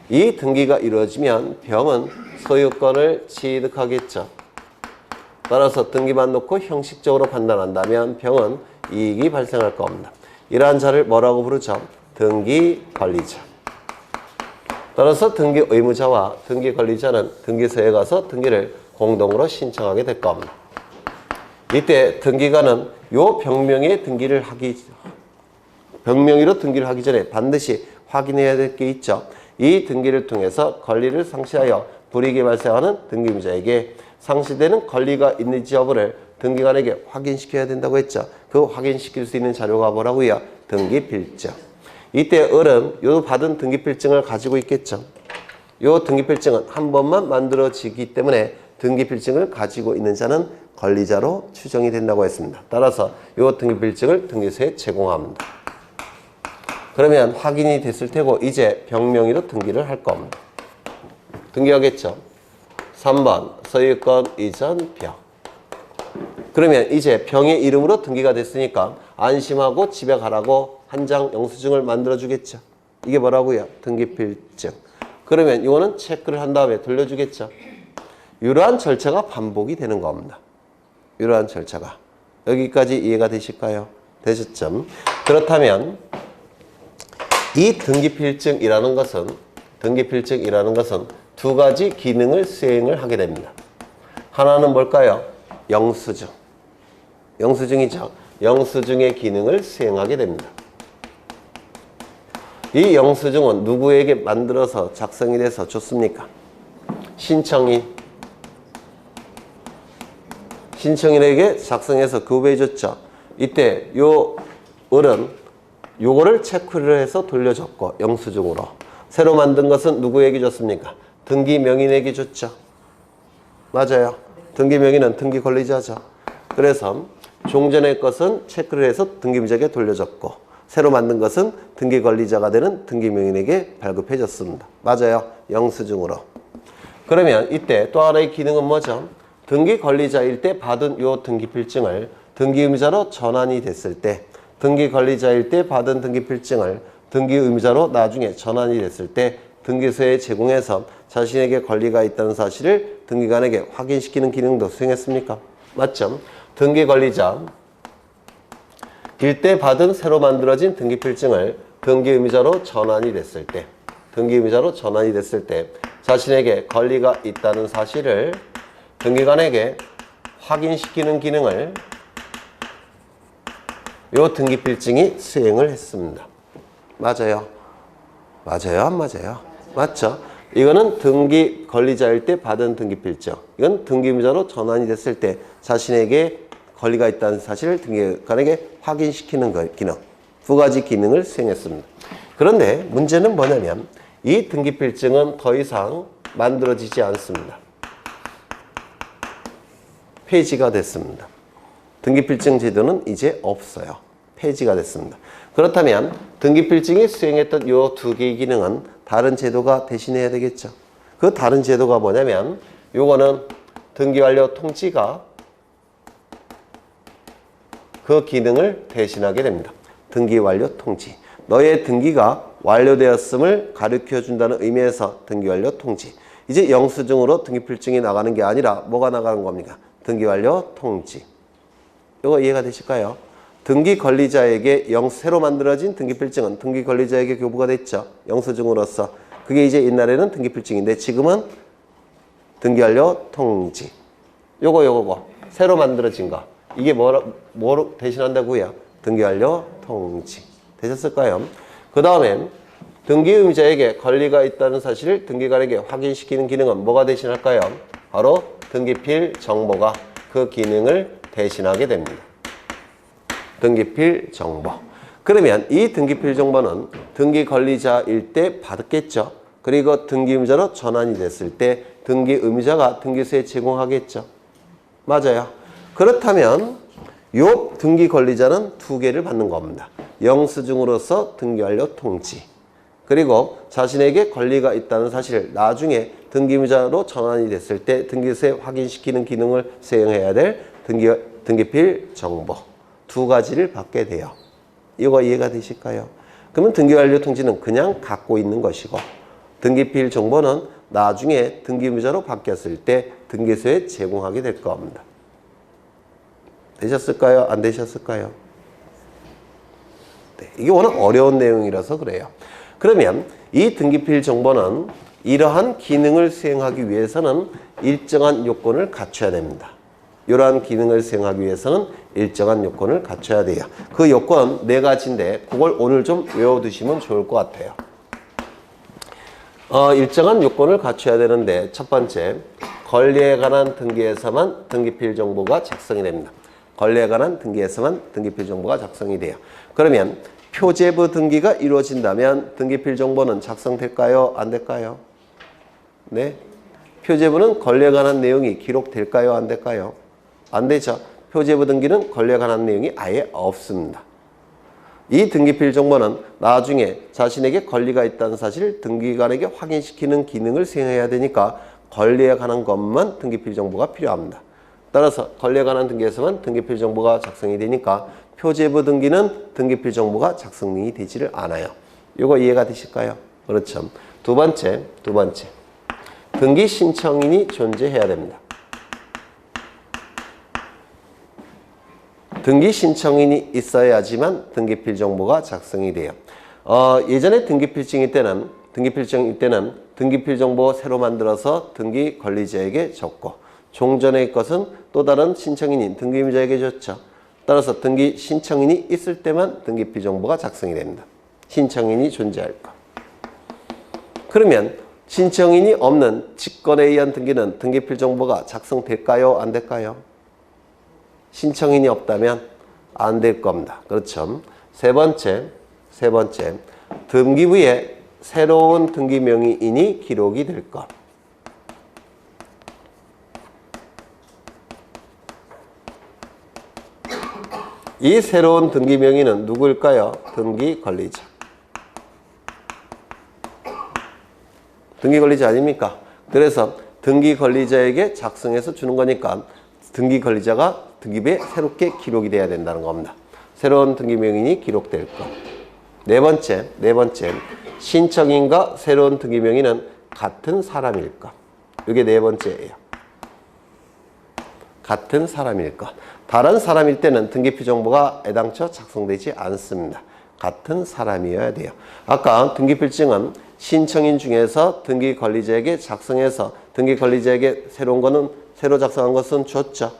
이 등기가 이루어지면 병은 소유권을 취득하겠죠. 따라서 등기만 놓고 형식적으로 판단한다면 병은 이익이 발생할 겁니다. 이러한 자를 뭐라고 부르죠? 등기 관리자. 따라서 등기 의무자와 등기 관리자는 등기소에 가서 등기를 공동으로 신청하게 될 겁니다. 이때 등기관은 요 병명의 등기를 병명의로 등기를 하기 전에 반드시 확인해야 될 게 있죠. 이 등기를 통해서 권리를 상실하여 불이익이 발생하는 등기의무자에게 상실되는 권리가 있는지 여부를 등기관에게 확인시켜야 된다고 했죠. 그 확인시킬 수 있는 자료가 뭐라고요? 등기필증. 이때 을은 요 받은 등기필증을 가지고 있겠죠. 요 등기필증은 한 번만 만들어지기 때문에 등기필증을 가지고 있는 자는 권리자로 추정이 된다고 했습니다. 따라서 요 등기필증을 등기소에 제공합니다. 그러면 확인이 됐을 테고 이제 병명의로 등기를 할 겁니다. 등기하겠죠. 3번 소유권 이전 병. 그러면 이제 병의 이름으로 등기가 됐으니까 안심하고 집에 가라고 한 장 영수증을 만들어 주겠죠. 이게 뭐라고요? 등기필증. 그러면 이거는 체크를 한 다음에 돌려주겠죠. 이러한 절차가 반복이 되는 겁니다. 이러한 절차가. 여기까지 이해가 되실까요? 되셨죠? 그렇다면 이 등기필증이라는 것은 두 가지 기능을 수행을 하게 됩니다. 하나는 뭘까요? 영수증이죠. 영수증의 기능을 수행하게 됩니다. 이 영수증은 누구에게 만들어서 작성이 돼서 줬습니까? 신청인에게 작성해서 교부해 줬죠. 이때 요 을은 요거를 체크를 해서 돌려줬고 영수증으로. 새로 만든 것은 누구에게 줬습니까? 등기명인에게 줬죠. 맞아요. 등기명인은 등기 권리자죠. 그래서 종전의 것은 체크를 해서 등기의무자에게 돌려줬고 새로 만든 것은 등기 권리자가 되는 등기명인에게 발급해 줬습니다. 맞아요. 영수증으로. 그러면 이때 또 하나의 기능은 뭐죠? 등기 권리자일 때 받은 요 등기필증을 등기의무자로 전환이 됐을 때 등기 권리자일 때 받은 등기필증을 등기의무자로 나중에 전환이 됐을 때 등기소에 제공해서 자신에게 권리가 있다는 사실을 등기관에게 확인시키는 기능도 수행했습니까? 맞죠? 등기 권리자 일 때 받은 새로 만들어진 등기필증을 등기의무자로 전환이 됐을 때 자신에게 권리가 있다는 사실을 등기관에게 확인시키는 기능을 요 등기필증이 수행을 했습니다. 맞아요? 맞아요? 안 맞아요? 맞죠? 이거는 등기 권리자일 때 받은 등기필증. 이건 등기의무자로 전환이 됐을 때 자신에게 권리가 있다는 사실을 등기관에게 확인시키는 기능. 두 가지 기능을 수행했습니다. 그런데 문제는 뭐냐면 이 등기필증은 더 이상 만들어지지 않습니다. 폐지가 됐습니다. 등기필증 제도는 이제 없어요. 폐지가 됐습니다. 그렇다면 등기필증이 수행했던 이 두 개의 기능은 다른 제도가 대신해야 되겠죠. 그 다른 제도가 뭐냐면 요거는 등기완료 통지가 그 기능을 대신하게 됩니다. 등기완료 통지. 너의 등기가 완료되었음을 가르쳐준다는 의미에서 등기완료 통지. 이제 영수증으로 등기필증이 나가는 게 아니라 뭐가 나가는 겁니까? 등기완료 통지. 이거 이해가 되실까요? 등기권리자에게 새로 만들어진 등기필증은 등기권리자에게 교부가 됐죠. 영수증으로서. 그게 이제 옛날에는 등기필증인데 지금은 등기완료 통지. 요거 새로 만들어진 거. 이게 뭐로 대신한다고요? 등기완료 통지. 되셨을까요? 그 다음에 등기의무자에게 권리가 있다는 사실을 등기관에게 확인시키는 기능은 뭐가 대신할까요? 바로 등기필 정보가 그 기능을 대신하게 됩니다. 등기필 정보. 그러면 이 등기필 정보는 등기권리자일 때 받았겠죠. 그리고 등기의무자로 전환이 됐을 때 등기의무자가 등기소에 제공하겠죠. 맞아요. 그렇다면 이 등기권리자는 두 개를 받는 겁니다. 영수증으로서 등기완료 통지. 그리고 자신에게 권리가 있다는 사실을 나중에 등기의무자로 전환이 됐을 때 등기소에 확인시키는 기능을 수행해야 될 등기필 정보. 두 가지를 받게 돼요. 이거 이해가 되실까요? 그러면 등기완료 통지는 그냥 갖고 있는 것이고 등기필 정보는 나중에 등기의무자로 바뀌었을 때 등기소에 제공하게 될 겁니다. 되셨을까요? 안 되셨을까요? 네, 이게 워낙 어려운 내용이라서 그래요. 그러면 이 등기필 정보는 이러한 기능을 수행하기 위해서는 일정한 요건을 갖춰야 됩니다. 이러한 기능을 수행하기 위해서는 일정한 요건을 갖춰야 돼요. 그 요건 네 가지인데 그걸 오늘 좀 외워두시면 좋을 것 같아요. 일정한 요건을 갖춰야 되는데 첫 번째, 권리에 관한 등기에서만 등기필 정보가 작성이 됩니다. 권리에 관한 등기에서만 등기필 정보가 작성이 돼요. 그러면 표제부 등기가 이루어진다면 등기필 정보는 작성될까요? 안 될까요? 네. 표제부는 권리에 관한 내용이 기록될까요? 안 될까요? 안 되죠. 표제부 등기는 권리에 관한 내용이 아예 없습니다. 이 등기필 정보는 나중에 자신에게 권리가 있다는 사실을 등기관에게 확인시키는 기능을 수행해야 되니까 권리에 관한 것만 등기필 정보가 필요합니다. 따라서 권리에 관한 등기에서만 등기필 정보가 작성이 되니까 표제부 등기는 등기필 정보가 작성이 되지를 않아요. 이거 이해가 되실까요? 그렇죠. 두 번째. 등기 신청인이 존재해야 됩니다. 등기 신청인이 있어야지만 등기필 정보가 작성이 돼요. 예전에 등기필증일 때는 등기필 정보 새로 만들어서 등기 권리자에게 줬고 종전의 것은 또 다른 신청인인 등기의무자에게 줬죠. 따라서 등기 신청인이 있을 때만 등기필 정보가 작성이 됩니다. 신청인이 존재할 것. 그러면 신청인이 없는 직권에 의한 등기는 등기필 정보가 작성될까요? 안 될까요? 신청인이 없다면 안 될 겁니다. 그렇죠. 세 번째. 등기부에 새로운 등기 명의인이 기록이 될 것. 이 새로운 등기 명의는 누구일까요? 등기 권리자. 등기 권리자 아닙니까? 그래서 등기 권리자에게 작성해서 주는 거니까 등기 권리자가 등기부에 새롭게 기록이 돼야 된다는 겁니다. 새로운 등기 명의인이 기록될 것. 네 번째. 신청인과 새로운 등기 명의는 같은 사람일 것. 이게 네 번째예요. 같은 사람일 것. 다른 사람일 때는 등기필 정보가 애당초 작성되지 않습니다. 같은 사람이어야 돼요. 아까 등기필증은 신청인 중에서 등기 권리자에게 작성해서 등기 권리자에게 새로 작성한 것은 줬죠.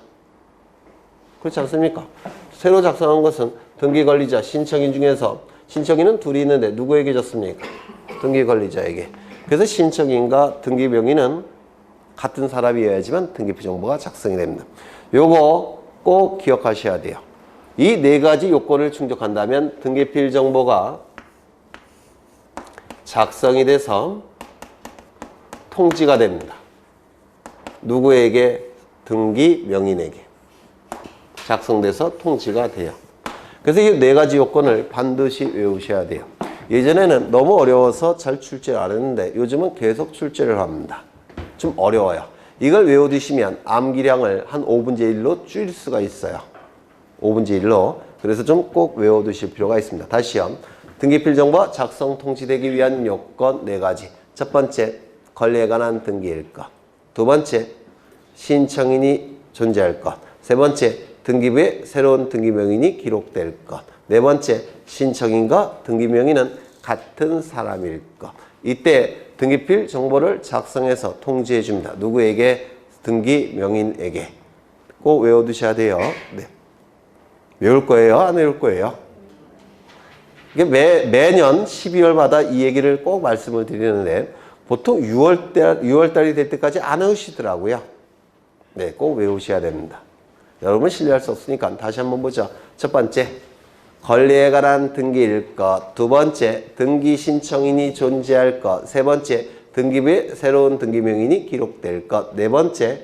그렇지 않습니까? 새로 작성한 것은 등기 권리자 신청인 중에서 신청인은 둘이 있는데 누구에게 줬습니까? 등기 권리자에게. 그래서 신청인과 등기 명의는 같은 사람이어야지만 등기필 정보가 작성이 됩니다. 요거 꼭 기억하셔야 돼요. 이 네 가지 요건을 충족한다면 등기필 정보가 작성이 돼서 통지가 됩니다. 누구에게? 등기 명인에게 작성돼서 통지가 돼요. 그래서 이 네 가지 요건을 반드시 외우셔야 돼요. 예전에는 너무 어려워서 잘 출제를 안 했는데 요즘은 계속 출제를 합니다. 좀 어려워요. 이걸 외워두시면 암기량을 한 5분의 1로 줄일 수가 있어요. 5분의 1로. 그래서 좀 꼭 외워두실 필요가 있습니다. 다시요. 등기필 정보가 작성 통지되기 위한 요건 네 가지. 첫 번째, 권리에 관한 등기일 것. 두 번째, 신청인이 존재할 것. 세 번째, 등기부에 새로운 등기명인이 기록될 것. 네 번째, 신청인과 등기명인은 같은 사람일 것. 이때 등기필 정보를 작성해서 통지해 줍니다. 누구에게? 등기명인에게. 꼭 외워두셔야 돼요. 네. 외울 거예요? 안 외울 거예요? 이게 매년 12월마다 이 얘기를 꼭 말씀을 드리는데 보통 6월달이 될 때까지 안 외우시더라고요. 네, 꼭 외우셔야 됩니다. 여러분 신뢰할 수 없으니까 다시 한번 보죠. 첫 번째, 권리에 관한 등기일 것. 두 번째, 등기 신청인이 존재할 것. 세 번째, 등기부에 새로운 등기명인이 기록될 것. 네 번째,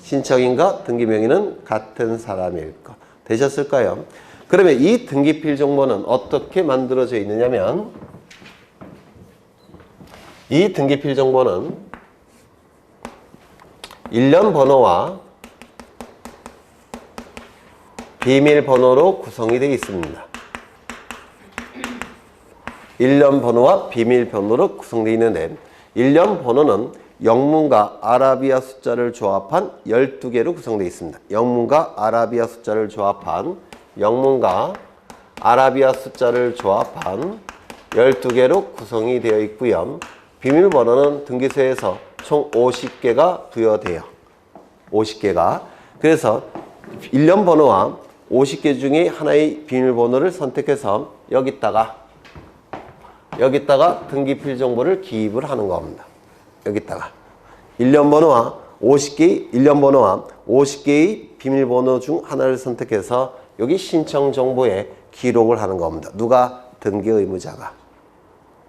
신청인과 등기명인은 같은 사람일 것. 되셨을까요? 그러면 이 등기필 정보는 어떻게 만들어져 있느냐면 이 등기필 정보는 일련 번호와 비밀번호로 구성이 되어 있습니다. 일련 번호와 비밀번호로 구성되어 있는데 일련 번호는 영문과 아라비아 숫자를 조합한 12개로 구성되어 있습니다. 영문과 아라비아 숫자를 조합한 12개로 구성이 되어 있고요. 비밀번호는 등기소에서 총 50개가 부여돼요. 50개가. 그래서 일련 번호와 50개 중에 하나의 비밀번호를 선택해서 여기다가 등기필 정보를 기입을 하는 겁니다. 여기다가 일련 번호와 50개의 비밀번호 중 하나를 선택해서 여기 신청 정보에 기록을 하는 겁니다. 누가? 등기 의무자가.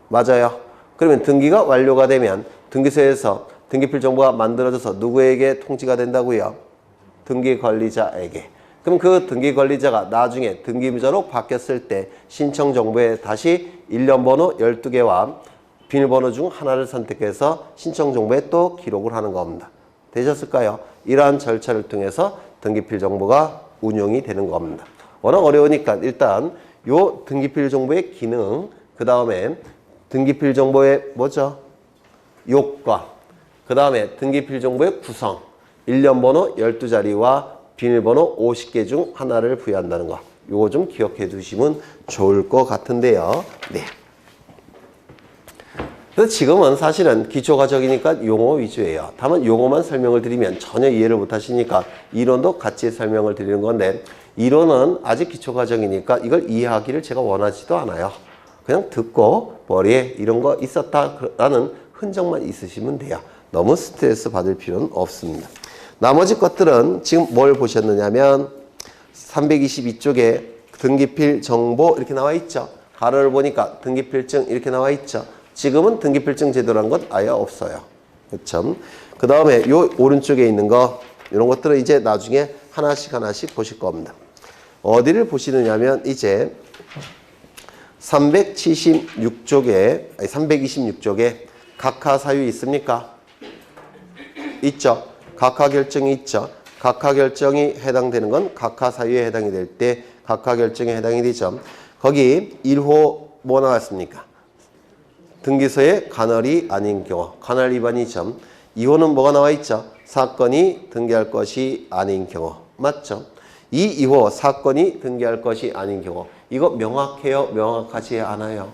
맞아요. 그러면 등기가 완료가 되면 등기소에서 등기필 정보가 만들어져서 누구에게 통지가 된다고요? 등기 관리자에게. 그럼 그 등기 관리자가 나중에 등기부자로 바뀌었을 때 신청 정보에 다시 일련 번호 12개와 비밀번호 중 하나를 선택해서 신청 정보에 또 기록을 하는 겁니다. 되셨을까요? 이러한 절차를 통해서 등기필 정보가 운용이 되는 겁니다. 워낙 어려우니까 일단 요 등기필 정보의 기능, 그 다음에 등기필 정보의 뭐죠? 요건, 그 다음에 등기필 정보의 구성, 일련 번호 12자리와 비밀번호 50개 중 하나를 부여한다는 거. 요거 좀 기억해 두시면 좋을 것 같은데요. 네. 그래서 지금은 사실은 기초과정이니까 용어 위주예요. 다만 용어만 설명을 드리면 전혀 이해를 못 하시니까 이론도 같이 설명을 드리는 건데 이론은 아직 기초과정이니까 이걸 이해하기를 제가 원하지도 않아요. 그냥 듣고 머리에 이런 거 있었다라는 흔적만 있으시면 돼요. 너무 스트레스 받을 필요는 없습니다. 나머지 것들은 지금 뭘 보셨느냐면 322쪽에 등기필 정보 이렇게 나와 있죠. 가로를 보니까 등기필증 이렇게 나와 있죠. 지금은 등기필증 제도라는 건 아예 없어요. 그렇죠? 그 다음에 요 오른쪽에 있는 거 이런 것들은 이제 나중에 하나씩 보실 겁니다. 어디를 보시느냐면 이제 326쪽에 각하 사유 있습니까? 있죠. 각하 결정이 있죠. 각하 결정이 해당되는 건 각하 사유에 해당이 될 때 각하 결정에 해당이 되죠. 거기 1호 뭐 나왔습니까? 등기소의 간헐이 아닌 경우, 간헐 위반이죠. 2호는 뭐가 나와 있죠? 사건이 등기할 것이 아닌 경우. 맞죠? 이 2호 사건이 등기할 것이 아닌 경우. 이거 명확해요? 명확하지 않아요?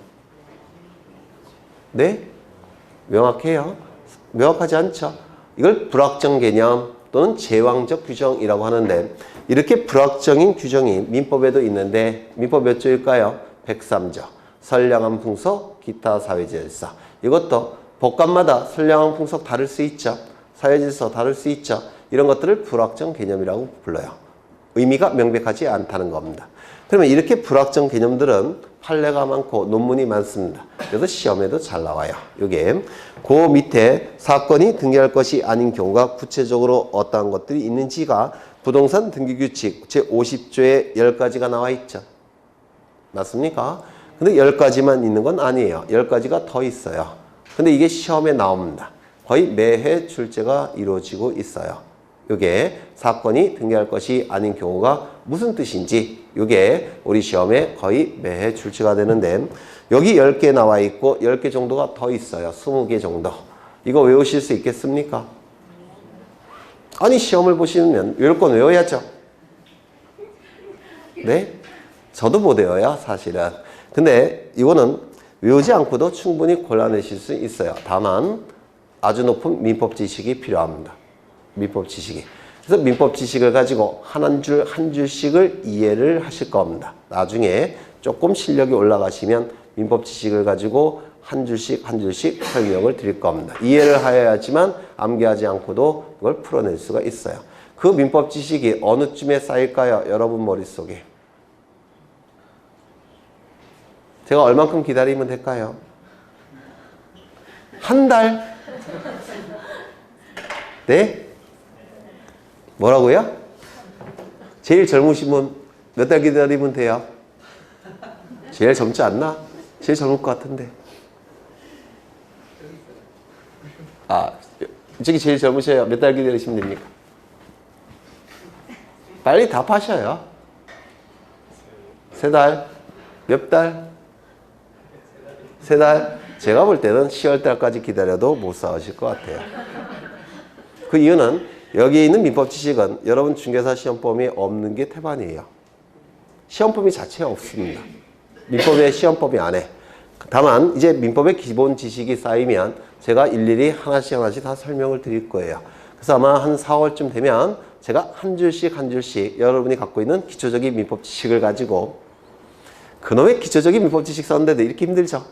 네? 명확해요? 명확하지 않죠? 이걸 불확정 개념 또는 제왕적 규정이라고 하는데 이렇게 불확정인 규정이 민법에도 있는데 민법 몇 조일까요? 103조. 선량한 풍속, 기타 사회질서. 이것도 법관마다 선량한 풍속 다를 수 있죠. 사회질서 다를 수 있죠. 이런 것들을 불확정 개념이라고 불러요. 의미가 명백하지 않다는 겁니다. 그러면 이렇게 불확정 개념들은 판례가 많고 논문이 많습니다. 그래서 시험에도 잘 나와요. 이게 그 밑에 사건이 등기할 것이 아닌 경우가 구체적으로 어떠한 것들이 있는지가 부동산 등기규칙 제50조에 10가지가 나와 있죠. 맞습니까? 근데 10가지만 있는 건 아니에요. 10가지가 더 있어요. 근데 이게 시험에 나옵니다. 거의 매해 출제가 이루어지고 있어요. 이게 사건이 등기할 것이 아닌 경우가 무슨 뜻인지 이게 우리 시험에 거의 매해 출제가 되는데 여기 10개 나와 있고 10개 정도가 더 있어요. 20개 정도. 이거 외우실 수 있겠습니까? 아니 시험을 보시면 외울 건 외워야죠. 네? 저도 못 외워요 사실은. 근데 이거는 외우지 않고도 충분히 골라내실 수 있어요. 다만 아주 높은 민법 지식이 필요합니다. 민법 지식이. 그래서 민법 지식을 가지고 한 줄 한 줄씩을 이해를 하실 겁니다. 나중에 조금 실력이 올라가시면 민법 지식을 가지고 한 줄씩 한 줄씩 설명을 드릴 겁니다. 이해를 하여야지만 암기하지 않고도 그걸 풀어낼 수가 있어요. 그 민법 지식이 어느 쯤에 쌓일까요? 여러분 머릿속에. 제가 얼만큼 기다리면 될까요? 한 달? 네? 뭐라고요? 제일 젊으신 분 몇 달 기다리면 돼요? 제일 젊지 않나? 제일 젊을 것 같은데. 아, 이쪽이 제일 젊으셔요. 몇 달 기다리시면 됩니까? 빨리 답하셔요. 3달? 몇 달? 3달? 제가 볼 때는 10월 달까지 기다려도 못 싸우실 것 같아요. 그 이유는 여기 있는 민법 지식은 여러분 중개사 시험범위 없는 게 태반이에요. 시험범위 자체에 없습니다. 민법의 시험범위 안에. 다만 이제 민법의 기본 지식이 쌓이면 제가 일일이 하나씩 다 설명을 드릴 거예요. 그래서 아마 한 4월쯤 되면 제가 한 줄씩 한 줄씩 여러분이 갖고 있는 기초적인 민법 지식을 가지고 그놈의 기초적인 민법 지식 썼는데도 이렇게 힘들죠?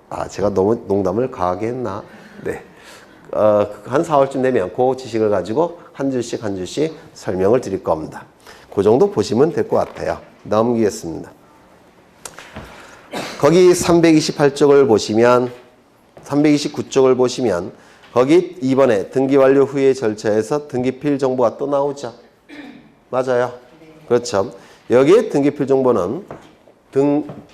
아, 제가 너무 농담을 과하게 했나? 네. 한 4월쯤 되면 그 지식을 가지고 한 줄씩 한 줄씩 설명을 드릴 겁니다. 그 정도 보시면 될 것 같아요. 넘기겠습니다. 거기 328쪽을 보시면 329쪽을 보시면 거기 이번에 등기 완료 후의 절차에서 등기필 정보가 또 나오죠. 맞아요. 그렇죠. 여기에 등기필 정보는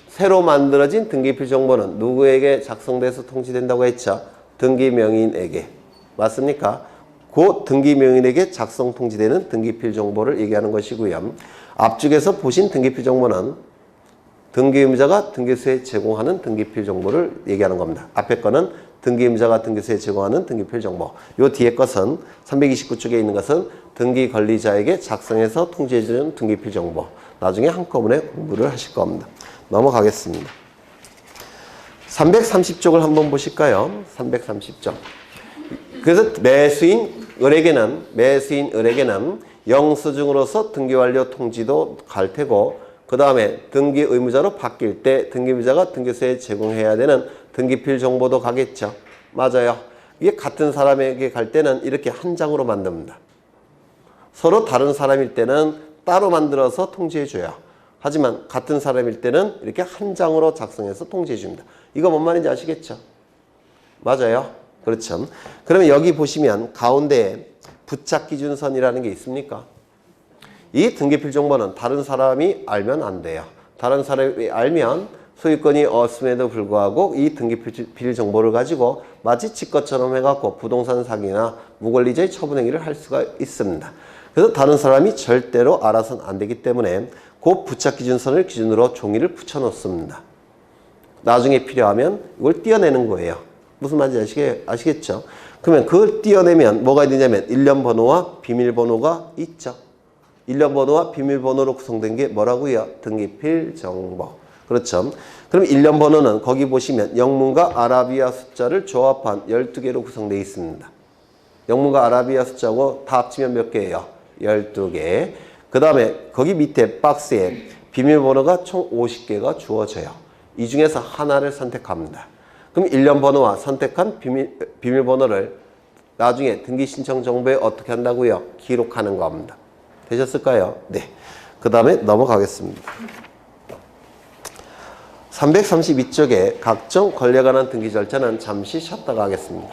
새로 만들어진 등기필 정보는 누구에게 작성돼서 통지된다고 했죠? 등기명인에게. 맞습니까? 그 등기명인에게 작성 통지되는 등기필 정보를 얘기하는 것이고요. 앞쪽에서 보신 등기필 정보는 등기의무자가 등기소에 제공하는 등기필 정보를 얘기하는 겁니다. 앞에 거는 등기의무자가 등기소에 제공하는 등기필 정보. 요 뒤에 것은 329쪽에 있는 것은 등기 관리자에게 작성해서 통지해주는 등기필 정보. 나중에 한꺼번에 공부를 하실 겁니다. 넘어가겠습니다. 330쪽을 한번 보실까요? 330쪽. 그래서 매수인 을에게는 영수증으로서 등기 완료 통지도 갈 테고 그 다음에 등기 의무자로 바뀔 때 등기의무자가 등기소에 제공해야 되는 등기필 정보도 가겠죠. 맞아요. 이게 같은 사람에게 갈 때는 이렇게 한 장으로 만듭니다. 서로 다른 사람일 때는 따로 만들어서 통지해줘요. 하지만 같은 사람일 때는 이렇게 한 장으로 작성해서 통지해줍니다. 이거 뭔 말인지 아시겠죠? 맞아요. 그렇죠. 그러면 여기 보시면 가운데에 부착기준선이라는 게 있습니까? 이 등기필 정보는 다른 사람이 알면 안 돼요. 다른 사람이 알면 소유권이 없음에도 불구하고 이 등기필 정보를 가지고 마치 지 것처럼 해갖고 부동산 사기나 무권리자의 처분 행위를 할 수가 있습니다. 그래서 다른 사람이 절대로 알아서는 안 되기 때문에 그 부착기준선을 기준으로 종이를 붙여 놓습니다. 나중에 필요하면 이걸 띄어내는 거예요. 무슨 말인지 아시겠죠? 그러면 그걸 띄어내면 뭐가 되냐면 일련 번호와 비밀번호가 있죠. 일련 번호와 비밀번호로 구성된 게 뭐라고요? 등기필 정보. 그렇죠. 그럼 일련 번호는 거기 보시면 영문과 아라비아 숫자를 조합한 12개로 구성되어 있습니다. 영문과 아라비아 숫자고 다 합치면 몇 개예요? 12개. 그 다음에 거기 밑에 박스에 비밀번호가 총 50개가 주어져요. 이 중에서 하나를 선택합니다. 그럼 일련 번호와 선택한 비밀번호를 나중에 등기 신청 정보에 어떻게 한다고요? 기록하는 겁니다. 되셨을까요? 네. 그 다음에 넘어가겠습니다. 332쪽에 각종 권리에 관한 등기 절차는 잠시 쉬었다가 하겠습니다.